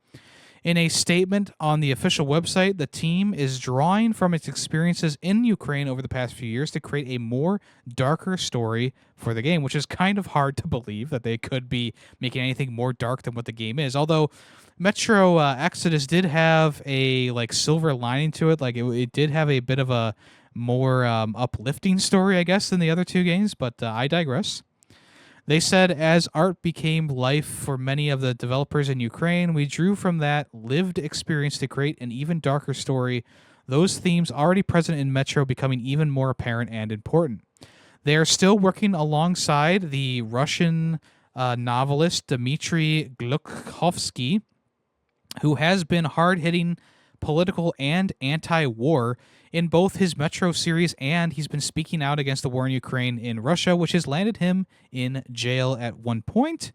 In a statement on the official website, the team is drawing from its experiences in Ukraine over the past few years to create a more darker story for the game, which is kind of hard to believe that they could be making anything more dark than what the game is. Although Metro Exodus did have a silver lining to it, it did have a bit of a more uplifting story, I guess, than the other two games, but I digress. They said, as art became life for many of the developers in Ukraine, we drew from that lived experience to create an even darker story, those themes already present in Metro becoming even more apparent and important. They are still working alongside the Russian novelist Dmitry Glukhovsky, who has been hard-hitting political and anti-war in both his Metro series, and he's been speaking out against the war in Ukraine in Russia, which has landed him in jail at one point.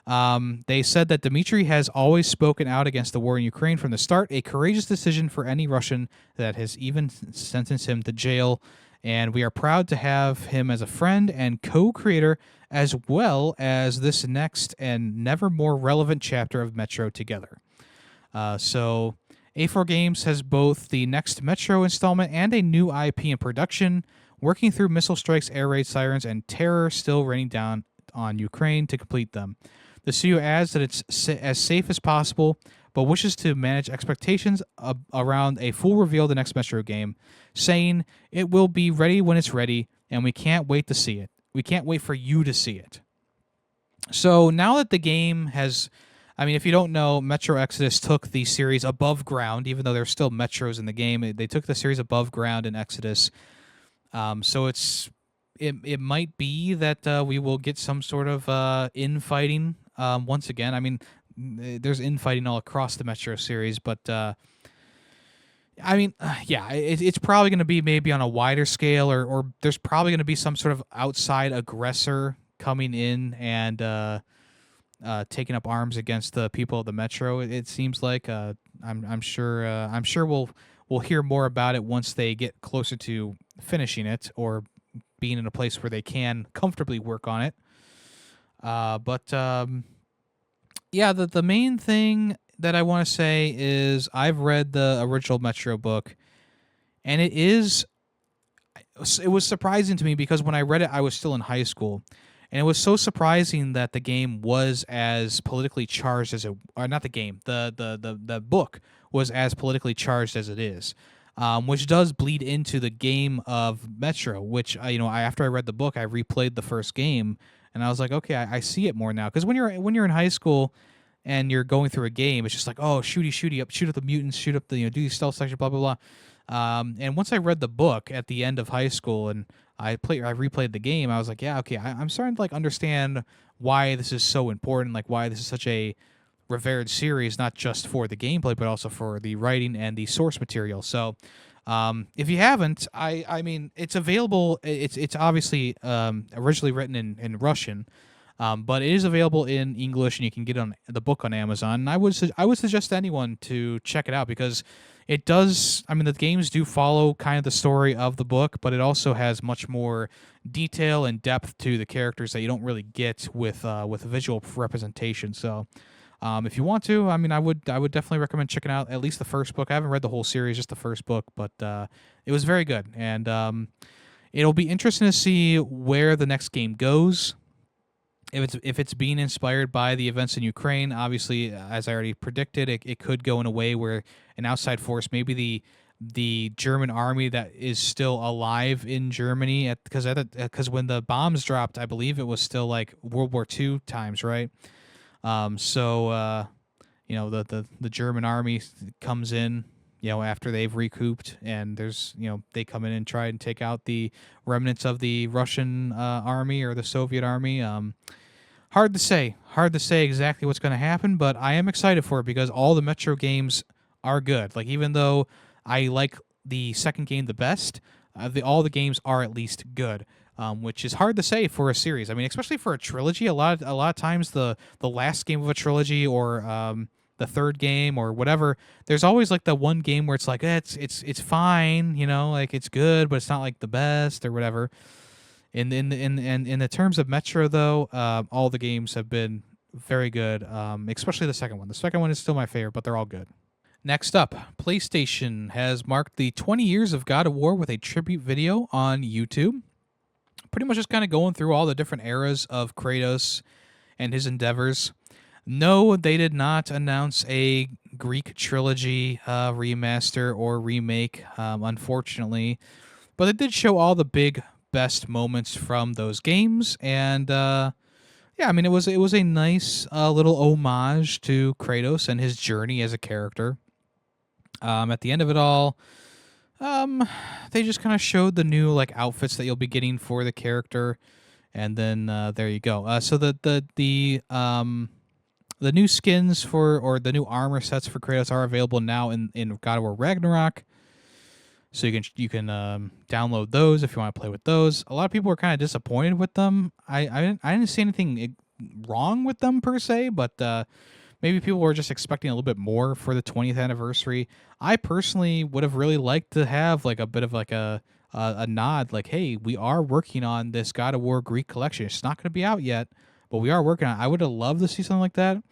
They said that Dmitry has always spoken out against the war in Ukraine from the start, a courageous decision for any Russian that has even sentenced him to jail, and we are proud to have him as a friend and co-creator, as well as this next and never more relevant chapter of Metro together. So A4 Games has both the next Metro installment and a new IP in production, working through missile strikes, air raid sirens, and terror still raining down on Ukraine to complete them. The studio adds that it's as safe as possible, but wishes to manage expectations around a full reveal of the next Metro game, saying it will be ready when it's ready, and we can't wait to see it. We can't wait for you to see it. So now that the game has... if you don't know, Metro Exodus took the series above ground, even though there's still Metros in the game. They took the series above ground in Exodus. So it might be that we will get some sort of infighting once again. There's infighting all across the Metro series, but it's probably going to be maybe on a wider scale, or there's probably going to be some sort of outside aggressor coming in and taking up arms against the people of the Metro. It seems like I'm sure we'll hear more about it once they get closer to finishing it or being in a place where they can comfortably work on it. The main thing that I want to say is I've read the original Metro book, and it was surprising to me because when I read it, I was still in high school. And it was so surprising that the game was as politically charged as it, or not the game, the book was as politically charged as it is, which does bleed into the game of Metro. Which after I read the book, I replayed the first game, and I was like, okay, I see it more now. Because when you're in high school, and you're going through a game, it's just like, oh, shooty up, shoot up the mutants, shoot up the do these stealth sections, blah blah blah. And once I read the book at the end of high school and I replayed the game, I was like, yeah, okay, I'm starting to like understand why this is so important, like why this is such a revered series, not just for the gameplay, but also for the writing and the source material. So, if you haven't, I mean, it's available. It's obviously originally written in Russian, but it is available in English, and you can get on the book on Amazon. And I would suggest anyone to check it out because it does. I mean, the games do follow kind of the story of the book, but it also has much more detail and depth to the characters that you don't really get with visual representation. So. If you want to, I mean, I would definitely recommend checking out at least the first book. I haven't read the whole series, just the first book, but it was very good, and it'll be interesting to see where the next game goes. If it's being inspired by the events in Ukraine, obviously, as I already predicted, it could go in a way where an outside force, maybe the German army that is still alive in Germany, because when the bombs dropped, I believe it was still like World War II times, right? The German army comes in, after they've recouped, and they come in and try and take out the remnants of the Russian army or the Soviet army. Hard to say exactly what's going to happen, but I am excited for it because all the Metro games are good. Like, even though I like the second game the best, all the games are at least good. Which is hard to say for a series. I mean, especially for a trilogy. A lot of times, the last game of a trilogy or the third game or whatever, there's always like the one game where it's like, it's fine, like it's good, but it's not like the best or whatever. In the terms of Metro, though, all the games have been very good. Especially the second one. The second one is still my favorite, but they're all good. Next up, PlayStation has marked the 20 years of God of War with a tribute video on YouTube. Pretty much just kind of going through all the different eras of Kratos and his endeavors. No, they did not announce a Greek trilogy remaster or remake, unfortunately. But they did show all the big, best moments from those games. And, I mean, it was a nice little homage to Kratos and his journey as a character. At the end of it all, they just kind of showed the new like outfits that you'll be getting for the character, and then there you go. So the new skins or the new armor sets for Kratos are available now in God of War Ragnarok. So you can download those if you want to play with those. A lot of people were kind of disappointed with them. I didn't see anything wrong with them per se, but maybe people were just expecting a little bit more for the 20th anniversary. I personally would have really liked to have like a bit of like a nod, like, hey, we are working on this God of War Greek collection. It's not going to be out yet, but we are working on it. I would have loved to see something like that.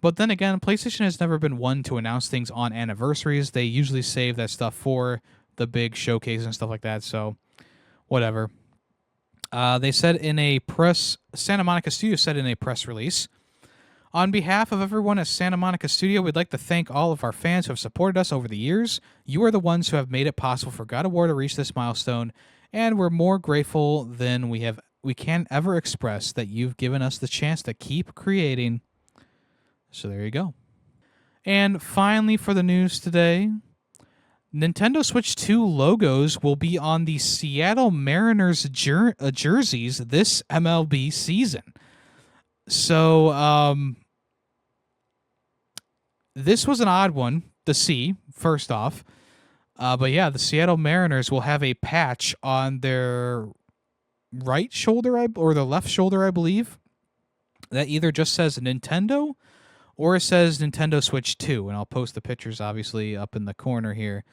But then again, PlayStation has never been one to announce things on anniversaries. They usually save that stuff for the big showcase and stuff like that. So whatever. They said in a Santa Monica Studios said in a press release, on behalf of everyone at Santa Monica Studio, we'd like to thank all of our fans who have supported us over the years. You are the ones who have made it possible for God of War to reach this milestone, and we're more grateful than we can ever express that you've given us the chance to keep creating. So there you go. And finally, for the news today, Nintendo Switch 2 logos will be on the Seattle Mariners jerseys this MLB season. So, this was an odd one to see, first off. But yeah, the Seattle Mariners will have a patch on their right shoulder or the left shoulder, I believe, that either just says Nintendo or it says Nintendo Switch 2. And I'll post the pictures, obviously, up in the corner here.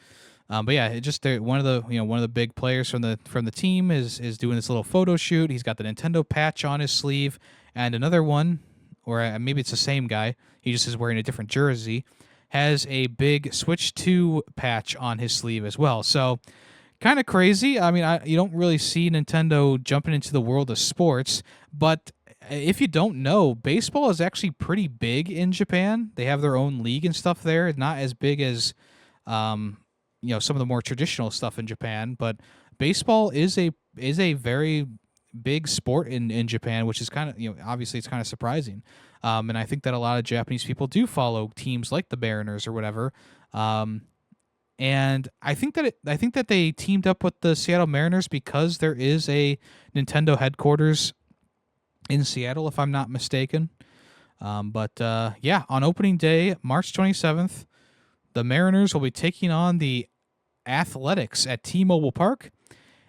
But yeah, one of the big players from the team is doing this little photo shoot. He's got the Nintendo patch on his sleeve, and another one, or maybe it's the same guy. He just is wearing a different jersey. Has a big Switch 2 patch on his sleeve as well. So kind of crazy. I mean, you don't really see Nintendo jumping into the world of sports, but if you don't know, baseball is actually pretty big in Japan. They have their own league and stuff there. It's not as big as some of the more traditional stuff in Japan, but baseball is a very big sport in Japan, which is kind of, obviously it's kind of surprising. And I think that a lot of Japanese people do follow teams like the Mariners or whatever. And I think that they teamed up with the Seattle Mariners because there is a Nintendo headquarters in Seattle, if I'm not mistaken. But on opening day, March 27th, the Mariners will be taking on the Athletics at T-Mobile Park,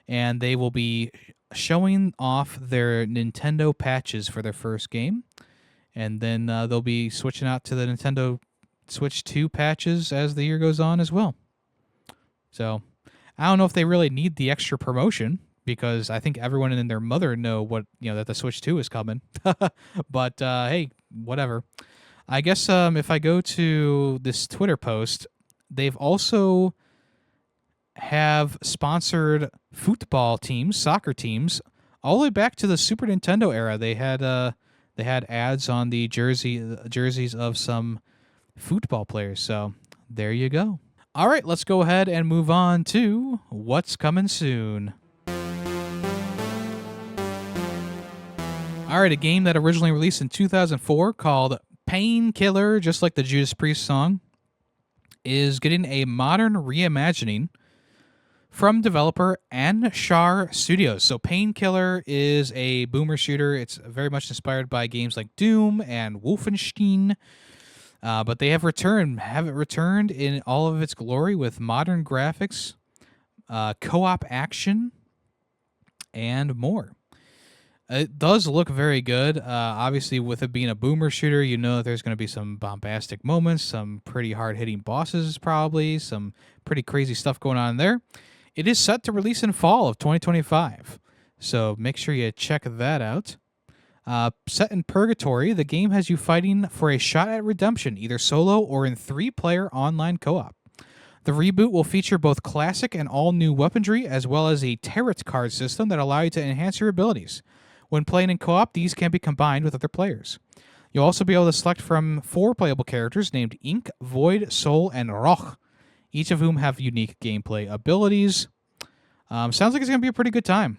and they will be showing off their Nintendo patches for their first game. And then they'll be switching out to the Nintendo Switch 2 patches as the year goes on as well. So I don't know if they really need the extra promotion, because I think everyone and their mother know that the Switch 2 is coming. But hey, whatever. I guess if I go to this Twitter post, they've also have sponsored football teams, soccer teams, all the way back to the Super Nintendo era. They had ads on the jerseys of some football players. So there you go. All right, let's go ahead and move on to what's coming soon. All right, a game that originally released in 2004 called Painkiller, just like the Judas Priest song, is getting a modern reimagining from developer Anshar Studios. So Painkiller is a boomer shooter. It's very much inspired by games like Doom and Wolfenstein. But they have it returned in all of its glory with modern graphics, co-op action, and more. It does look very good. Obviously, with it being a boomer shooter, you know that there's going to be some bombastic moments, some pretty hard-hitting bosses probably, some pretty crazy stuff going on there. It is set to release in fall of 2025, so make sure you check that out. Set in Purgatory, the game has you fighting for a shot at redemption, either solo or in 3-player online co-op. The reboot will feature both classic and all-new weaponry, as well as a tarot card system that allow you to enhance your abilities. When playing in co-op, these can be combined with other players. You'll also be able to select from 4 playable characters named Ink, Void, Soul, and Roch, each of whom have unique gameplay abilities. Sounds like it's going to be a pretty good time.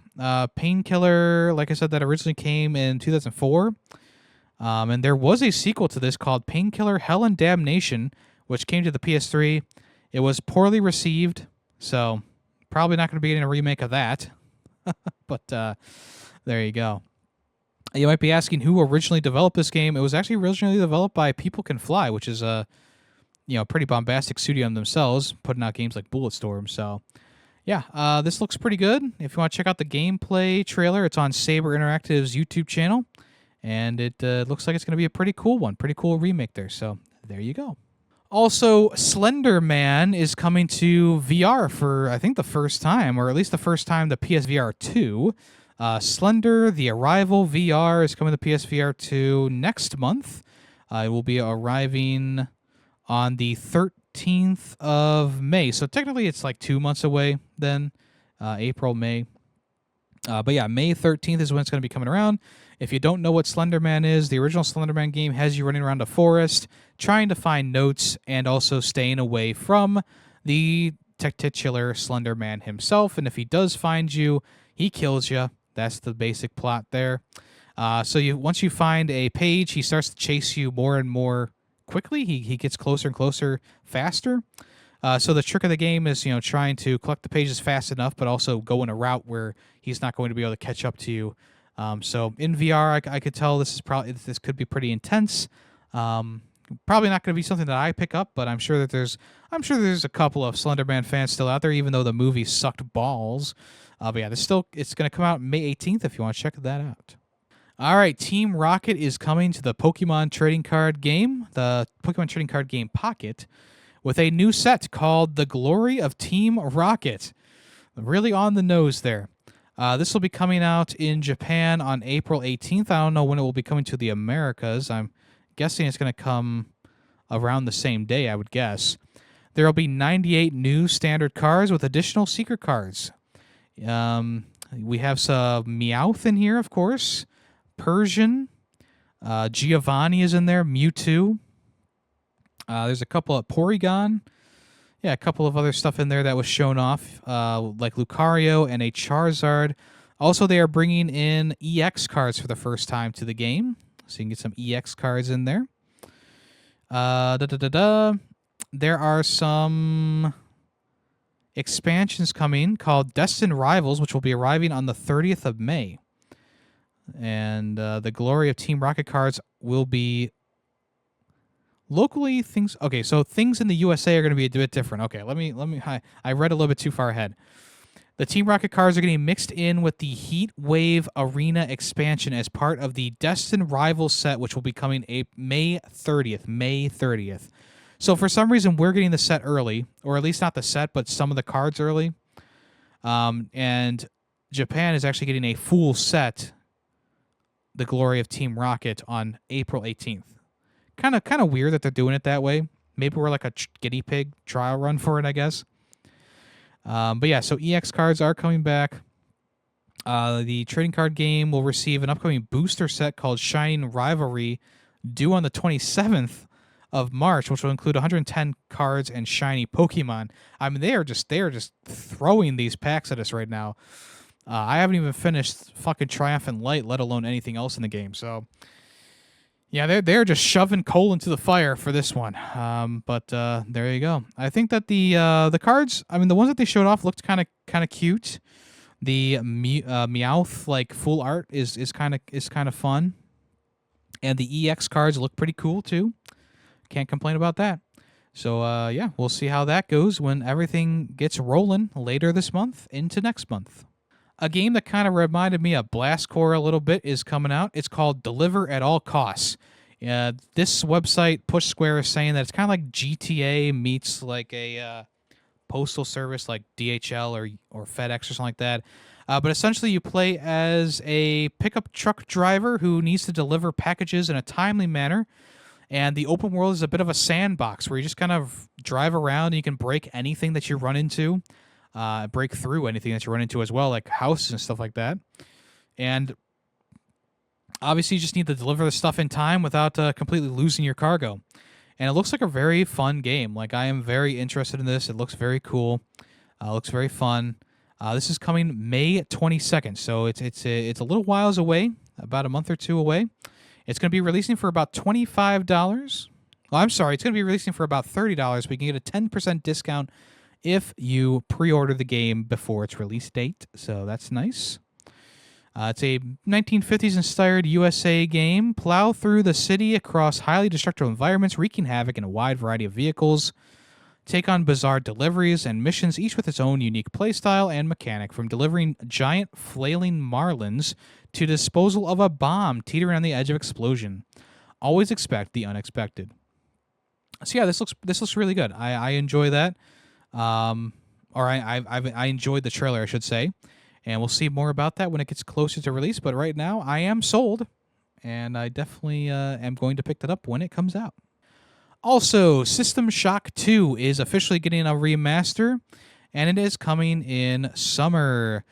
Painkiller, like I said, that originally came in 2004. And there was a sequel to this called Painkiller Hell and Damnation, which came to the PS3. It was poorly received, so probably not going to be getting a remake of that. But there you go. You might be asking who originally developed this game. It was actually originally developed by People Can Fly, which is a pretty bombastic studio in themselves, putting out games like Bulletstorm. So yeah, this looks pretty good. If you want to check out the gameplay trailer, it's on Saber Interactive's YouTube channel, and it looks like it's going to be a pretty cool one, pretty cool remake there. So there you go. Also, Slender Man is coming to VR for, I think, the first time, or at least the first time to PSVR 2. Slender, The Arrival VR is coming to PSVR 2 next month. It will be arriving on the 13th of May. So technically it's like 2 months away then, April, May. But yeah, May 13th is when it's going to be coming around. If you don't know what Slender Man is, the original Slender Man game has you running around a forest, trying to find notes, and also staying away from the titular Slender Man himself. And if he does find you, he kills you. That's the basic plot there. So once you find a page, he starts to chase you more and more quickly. He gets closer and closer faster. So the trick of the game is, trying to collect the pages fast enough, but also go in a route where he's not going to be able to catch up to you. So in VR, I could tell this could be pretty intense. Probably not going to be something that I pick up, but I'm sure there's a couple of Slender Man fans still out there, even though the movie sucked balls. But yeah, it's going to come out May 18th if you want to check that out. All right, Team Rocket is coming to the Pokemon trading card game, the Pokemon trading card game Pocket, with a new set called The Glory of Team Rocket. Really on the nose there. This will be coming out in Japan on April 18th. I don't know when it will be coming to the Americas. I'm guessing it's going to come around the same day, I would guess. There will be 98 new standard cards with additional secret cards. We have some Meowth in here, of course. Persian. Giovanni is in there. Mewtwo. There's a couple of Porygon. Yeah, a couple of other stuff in there that was shown off, like Lucario and a Charizard. Also, they are bringing in EX cards for the first time to the game. So you can get some EX cards in there. There are some expansions coming called Destined Rivals, which will be arriving on the 30th of May. And the glory of Team Rocket cards will be locally things. Okay, so things in the USA are going to be a bit different. Okay, let me. I read a little bit too far ahead. The Team Rocket cards are getting mixed in with the Heat Wave Arena expansion as part of the Destined Rivals set, which will be coming May 30th. May 30th. So for some reason, we're getting the set early, or at least not the set, but some of the cards early. And Japan is actually getting a full set, the glory of Team Rocket, on April 18th. Kind of weird that they're doing it that way. Maybe we're like a guinea pig trial run for it, I guess. But yeah, so EX cards are coming back. The trading card game will receive an upcoming booster set called Shining Rivalry, due on the 27th of March, which will include 110 cards and shiny Pokemon. I mean, they are just throwing these packs at us right now. I haven't even finished fucking Triumphant Light, let alone anything else in the game. So yeah, they're just shoving coal into the fire for this one. But there you go. I think that the cards, I mean, the ones that they showed off looked kind of cute. The Meowth like full art is kind of fun, and the EX cards look pretty cool too. Can't complain about that. So yeah, we'll see how that goes when everything gets rolling later this month into next month. A game that kind of reminded me of Blast Corps a little bit is coming out. It's called Deliver at All Costs. This website, Push Square, is saying that it's kind of like GTA meets like a postal service like DHL or FedEx or something like that. But essentially you play as a pickup truck driver who needs to deliver packages in a timely manner. And the open world is a bit of a sandbox where you just kind of drive around and you can break anything that you run into. Break through anything that you run into as well, like houses and stuff like that. And obviously you just need to deliver the stuff in time without completely losing your cargo. And it looks like a very fun game. Like, I am very interested in this. It looks very cool. Looks very fun. This is coming May 22nd, so it's a little whiles away, about a month or two away. It's going to be releasing for about $25. Well, I'm sorry, it's going to be releasing for about $30, but you can get a 10% discount if you pre-order the game before its release date, so that's nice. It's a 1950s-inspired USA game. Plow through the city across highly destructible environments, wreaking havoc in a wide variety of vehicles. Take on bizarre deliveries and missions, each with its own unique playstyle and mechanic, from delivering giant flailing marlins to disposal of a bomb teetering on the edge of explosion. Always expect the unexpected. So yeah, this looks really good. I enjoy that. I enjoyed the trailer, I should say, and we'll see more about that when it gets closer to release. But right now, I am sold, and I definitely am going to pick that up when it comes out. Also, System Shock 2 is officially getting a remaster, and it is coming in summer.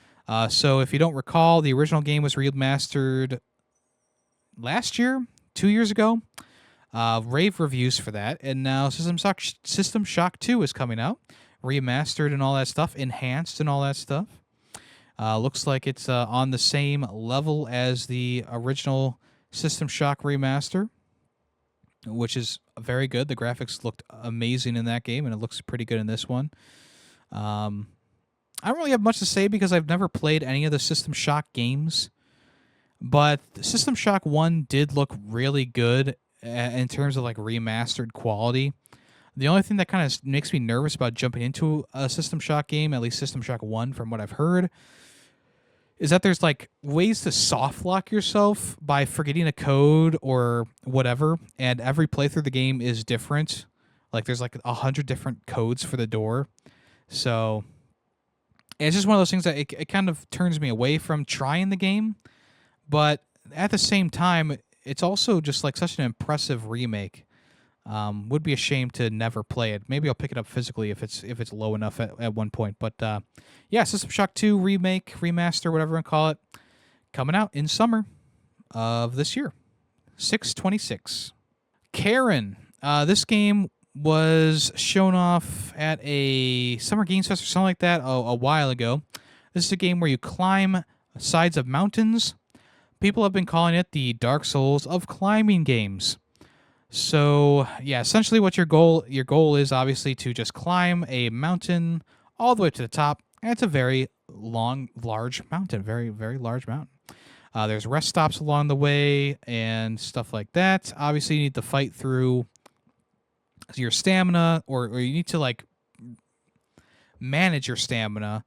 So if you don't recall, the original game was remastered last year, 2 years ago. Rave reviews for that, and now System Shock 2 is coming out, remastered and all that stuff, enhanced and all that stuff. Looks like it's on the same level as the original System Shock remaster, which is very good. The graphics looked amazing in that game, and it looks pretty good in this one. I don't really have much to say because I've never played any of the System Shock games, but System Shock 1 did look really good in terms of like remastered quality. The only thing that kind of makes me nervous about jumping into a System Shock game, at least System Shock 1 from what I've heard, is that there's like ways to soft lock yourself by forgetting a code or whatever, and every playthrough of the game is different. Like there's like 100 different codes for the door. So it's just one of those things that it kind of turns me away from trying the game, but at the same time, it's also just like such an impressive remake. Would be a shame to never play it. Maybe I'll pick it up physically if it's low enough at one point. But yeah, System Shock 2 remake, remaster, whatever you call it, coming out in summer of this year, 6/26. Karen. This game was shown off at a Summer Games Fest or something like that a while ago. This is a game where you climb sides of mountains, people have been calling it the Dark Souls of climbing games. So yeah, essentially what your goal is obviously to just climb a mountain all the way to the top. And it's a very large mountain, very, very large mountain. There's rest stops along the way and stuff like that. Obviously, you need to fight through your stamina, or you need to like manage your stamina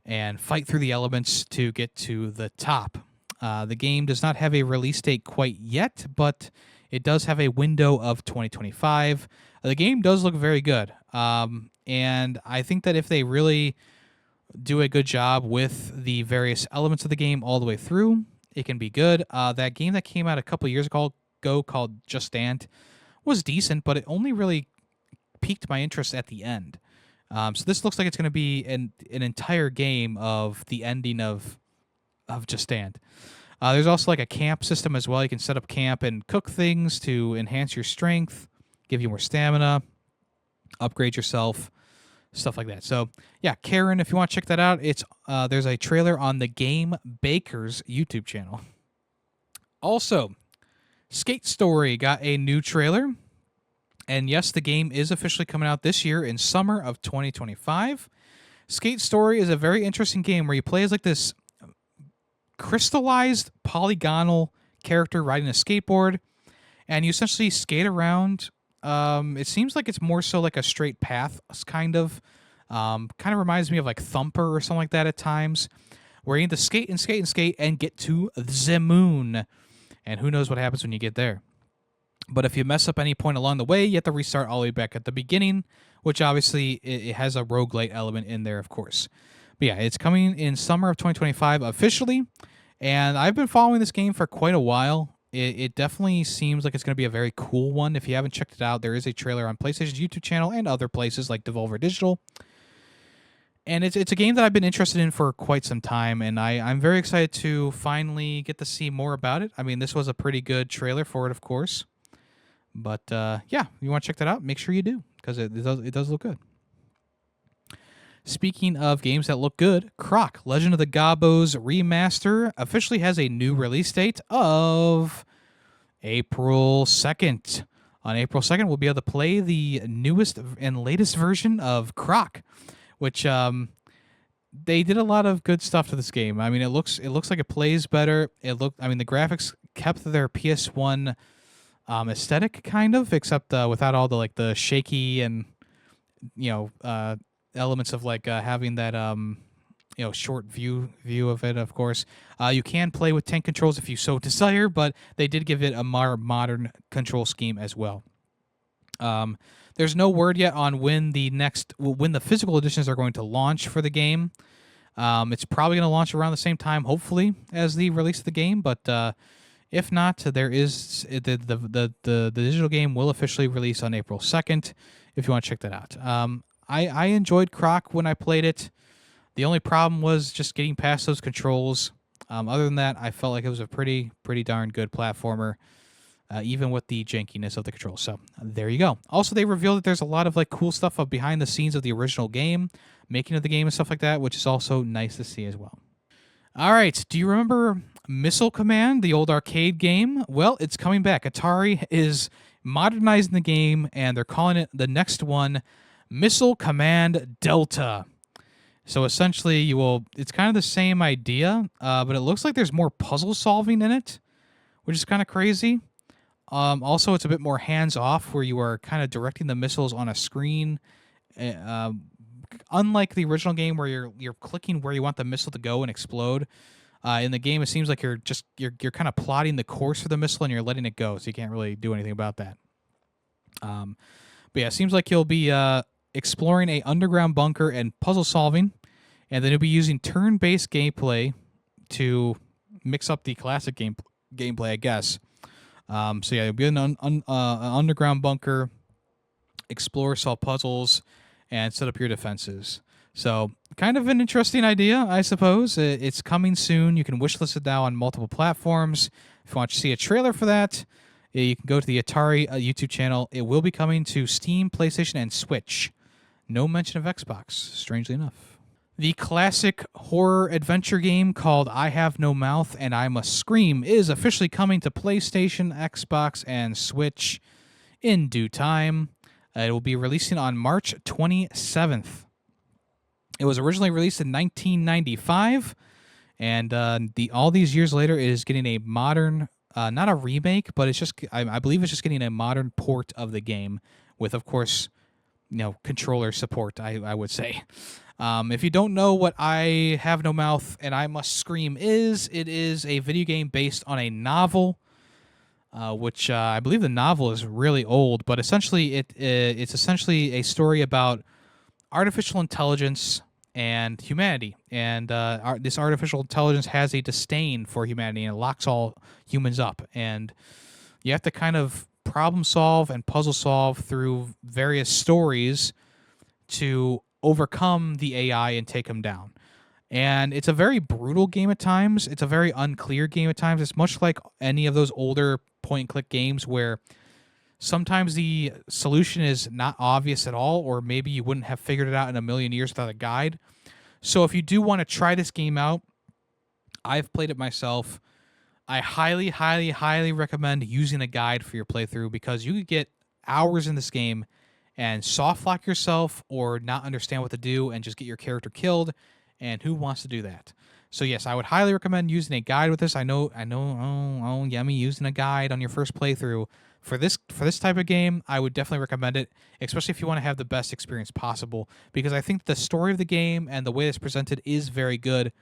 and fight through the elements to get to the top. The game does not have a release date quite yet, but it does have a window of 2025. The game does look very good, and I think that if they really do a good job with the various elements of the game all the way through, it can be good. That game that came out a couple years ago called Just Dance was decent, but it only really piqued my interest at the end. So this looks like it's going to be an entire game of the ending of Just Dance. There's also like a camp system as well. You can set up camp and cook things to enhance your strength, give you more stamina, upgrade yourself, stuff like that. So yeah, Karen, if you want to check that out, it's there's a trailer on the Game Baker's YouTube channel. Also, Skate Story got a new trailer. And yes, the game is officially coming out this year in summer of 2025. Skate Story is a very interesting game where you play as like this crystallized polygonal character riding a skateboard, and you essentially skate around. It seems like it's more so like a straight path, kind of. Kind of reminds me of like Thumper or something like that at times, where you need to skate and skate and skate and get to the moon. And who knows what happens when you get there. But if you mess up any point along the way, you have to restart all the way back at the beginning, which obviously it has a roguelite element in there, of course. But yeah, it's coming in summer of 2025 officially, and I've been following this game for quite a while. It definitely seems like it's going to be a very cool one. If you haven't checked it out, there is a trailer on PlayStation's YouTube channel and other places like Devolver Digital. And it's a game that I've been interested in for quite some time, and I'm very excited to finally get to see more about it. I mean, this was a pretty good trailer for it, of course. But yeah, if you want to check that out, make sure you do, because it does look good. Speaking of games that look good, Croc, Legend of the Gobos Remaster officially has a new release date of April 2nd. On April 2nd, we'll be able to play the newest and latest version of Croc, which they did a lot of good stuff to this game. I mean, it looks like it plays better. The graphics kept their PS1 aesthetic kind of, except without all the shaky and elements of like having that short view of it. Of course, you can play with tank controls if you so desire, but they did give it a more modern control scheme as well. There's no word yet on when the physical editions are going to launch for the game. It's probably going to launch around the same time, hopefully, as the release of the game, but if not, there is the digital game will officially release on April 2nd, if you want to check that out. I enjoyed Croc when I played it. The only problem was just getting past those controls. Other than that, I felt like it was a pretty darn good platformer, even with the jankiness of the controls. So there you go. Also, they revealed that there's a lot of like cool stuff behind the scenes of the original game, making of the game and stuff like that, which is also nice to see as well. All right, do you remember Missile Command, the old arcade game? Well, it's coming back. Atari is modernizing the game, and they're calling it the next one Missile Command Delta. So essentially, it's kind of the same idea, but it looks like there's more puzzle solving in it, which is kind of crazy. Also, it's a bit more hands-off, where you are kind of directing the missiles on a screen. Unlike the original game, where you're clicking where you want the missile to go and explode, in the game it seems like you're kind of plotting the course for the missile and you're letting it go, so you can't really do anything about that. But yeah, it seems like you'll be exploring a underground bunker and puzzle solving, and then you'll be using turn-based gameplay to mix up the classic gameplay, I guess. So yeah, you'll be in an underground bunker, explore, solve puzzles, and set up your defenses. So kind of an interesting idea, I suppose. It's coming soon. You can wishlist it now on multiple platforms. If you want to see a trailer for that, you can go to the Atari YouTube channel. It will be coming to Steam, PlayStation, and Switch. No mention of Xbox, strangely enough. The classic horror adventure game called I Have No Mouth and I Must Scream is officially coming to PlayStation, Xbox, and Switch in due time. It will be releasing on March 27th. It was originally released in 1995, and all these years later, it is getting a modern, not a remake, but it's just I believe it's just getting a modern port of the game with, of course, controller support. I would say. If you don't know what I Have No Mouth and I Must Scream is, it is a video game based on a novel, which I believe the novel is really old, but essentially it's essentially a story about artificial intelligence and humanity. And this artificial intelligence has a disdain for humanity and it locks all humans up. And you have to kind of problem solve and puzzle solve through various stories to overcome the AI and take them down. And it's a very brutal game at times. It's a very unclear game at times. It's much like any of those older point-and-click games where sometimes the solution is not obvious at all, or maybe you wouldn't have figured it out in a million years without a guide. So if you do want to try this game out, I've played it myself. I highly, highly, highly recommend using a guide for your playthrough because you could get hours in this game and soft lock yourself or not understand what to do and just get your character killed. And who wants to do that? So yes, I would highly recommend using a guide with this. I know. Oh, Yemmy, using a guide on your first playthrough for this type of game, I would definitely recommend it, especially if you want to have the best experience possible. Because I think the story of the game and the way it's presented is very good.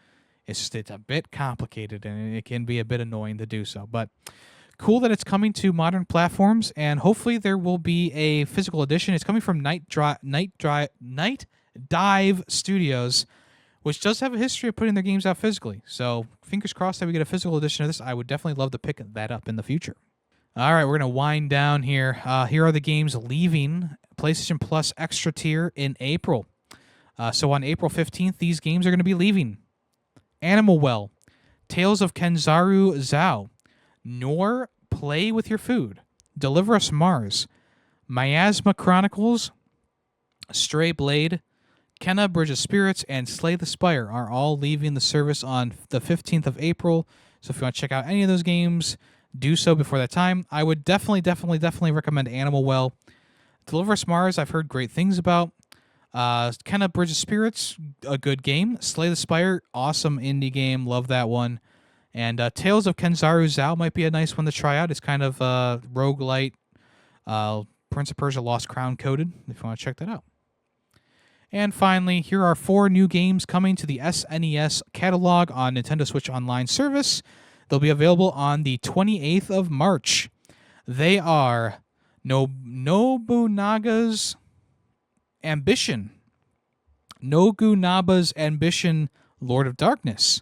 It's a bit complicated and it can be a bit annoying to do so. But cool that it's coming to modern platforms, and hopefully there will be a physical edition. It's coming from Night Dive Studios, which does have a history of putting their games out physically. So fingers crossed that we get a physical edition of this. I would definitely love to pick that up in the future. All right, we're going to wind down here. Here are the games leaving PlayStation Plus Extra Tier in April. So on April 15th, these games are going to be leaving. Animal Well, Tales of Kenzaru Zao, Nor Play With Your Food, Deliver Us Mars, Miasma Chronicles, Stray Blade, Kenna Bridge of Spirits, and Slay the Spire are all leaving the service on the 15th of April. So if you want to check out any of those games, do so before that time. I would definitely recommend Animal Well. Deliver Us Mars, I've heard great things about. Kenna Bridge of Spirits, a good game. Slay the Spire, awesome indie game. Love that one. And Tales of Kenzaru Zao might be a nice one to try out. It's kind of roguelite, Prince of Persia Lost Crown coded, if you want to check that out. And finally, here are 4 new games coming to the SNES catalog on Nintendo Switch Online service. They'll be available on the 28th of March. They are Nobunaga's Ambition, Nobunaba's Ambition, Lord of Darkness,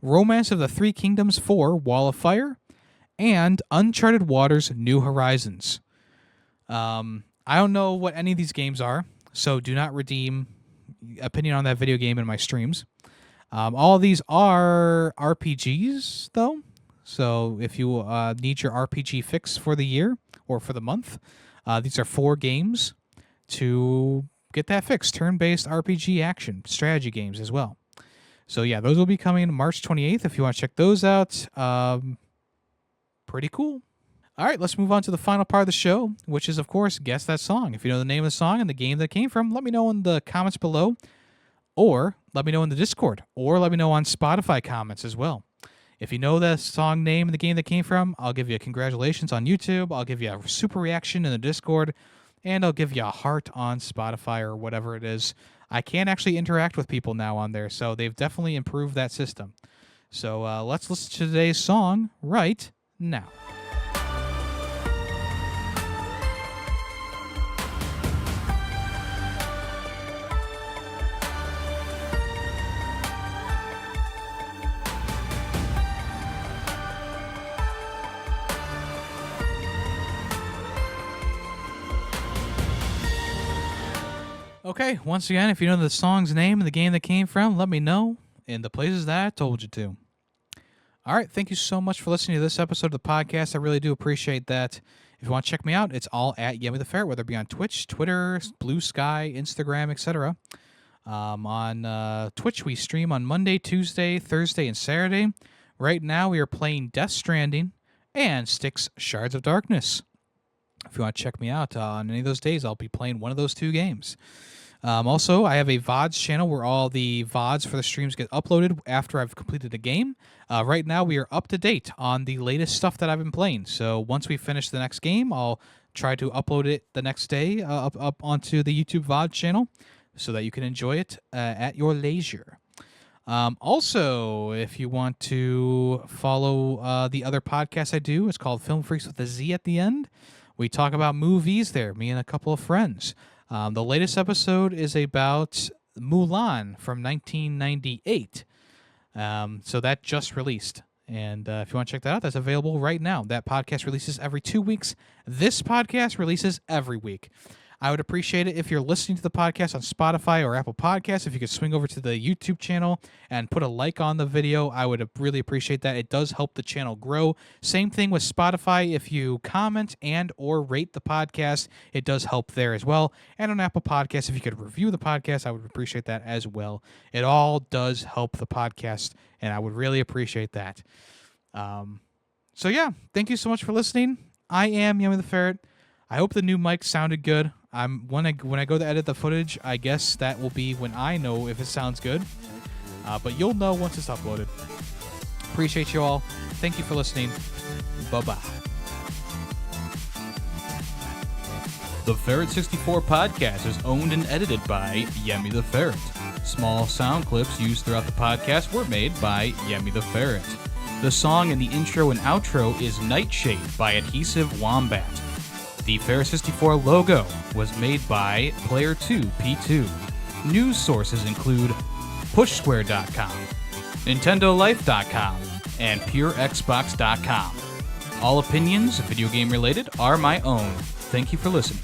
Romance of the Three Kingdoms 4, Wall of Fire, and Uncharted Waters, New Horizons. I don't know what any of these games are, so do not redeem opinion on that video game in my streams. All of these are RPGs, though. So if you need your RPG fix for the year or for the month, these are 4 games to get that fix. Turn-based RPG action strategy games as well. So yeah, those will be coming March 28th if you want to check those out. Pretty cool. All right, let's move on to the final part of the show, which is, of course, Guess That Song. If you know the name of the song and the game that it came from, let me know in the comments below, or let me know in the Discord, or let me know on Spotify comments as well. If you know the song name and the game that came from, I'll give you a congratulations on YouTube, I'll give you a super reaction in the Discord, and I'll give you a heart on Spotify or whatever it is. I can actually interact with people now on there, so they've definitely improved that system. So let's listen to today's song right now. Okay, once again, if you know the song's name and the game that came from, let me know in the places that I told you to. All right, thank you so much for listening to this episode of the podcast. I really do appreciate that. If you want to check me out, it's all at Yemmy the Ferret, whether it be on Twitch, Twitter, Blue Sky, Instagram, etc. On Twitch, we stream on Monday, Tuesday, Thursday, and Saturday. Right now, we are playing Death Stranding and Styx Shards of Darkness. If you want to check me out on any of those days, I'll be playing one of those two games. Also, I have a VODs channel where all the VODs for the streams get uploaded after I've completed a game. Right now, we are up to date on the latest stuff that I've been playing. So once we finish the next game, I'll try to upload it the next day up onto the YouTube VOD channel so that you can enjoy it at your leisure. Also, if you want to follow the other podcast I do, it's called Film Freaks with a Z at the end. We talk about movies there, me and a couple of friends. The latest episode is about Mulan from 1998. So that just released. And if you want to check that out, that's available right now. That podcast releases every 2 weeks. This podcast releases every week. I would appreciate it if you're listening to the podcast on Spotify or Apple Podcasts. If you could swing over to the YouTube channel and put a like on the video, I would really appreciate that. It does help the channel grow. Same thing with Spotify. If you comment and or rate the podcast, it does help there as well. And on Apple Podcasts, if you could review the podcast, I would appreciate that as well. It all does help the podcast, and I would really appreciate that. So yeah, thank you so much for listening. I am Yemmy the Ferret. I hope the new mic sounded good. When I go to edit the footage, I guess that will be when I know if it sounds good. But you'll know once it's uploaded. Appreciate you all. Thank you for listening. Bye-bye. The Ferret 64 podcast is owned and edited by Yemmy the Ferret. Small sound clips used throughout the podcast were made by Yemmy the Ferret. The song in the intro and outro is Nightshade by Adhesive Wombat. The Ferret 64 logo was made by Player2P2. News sources include PushSquare.com, NintendoLife.com, and PureXbox.com. All opinions, video game related, are my own. Thank you for listening.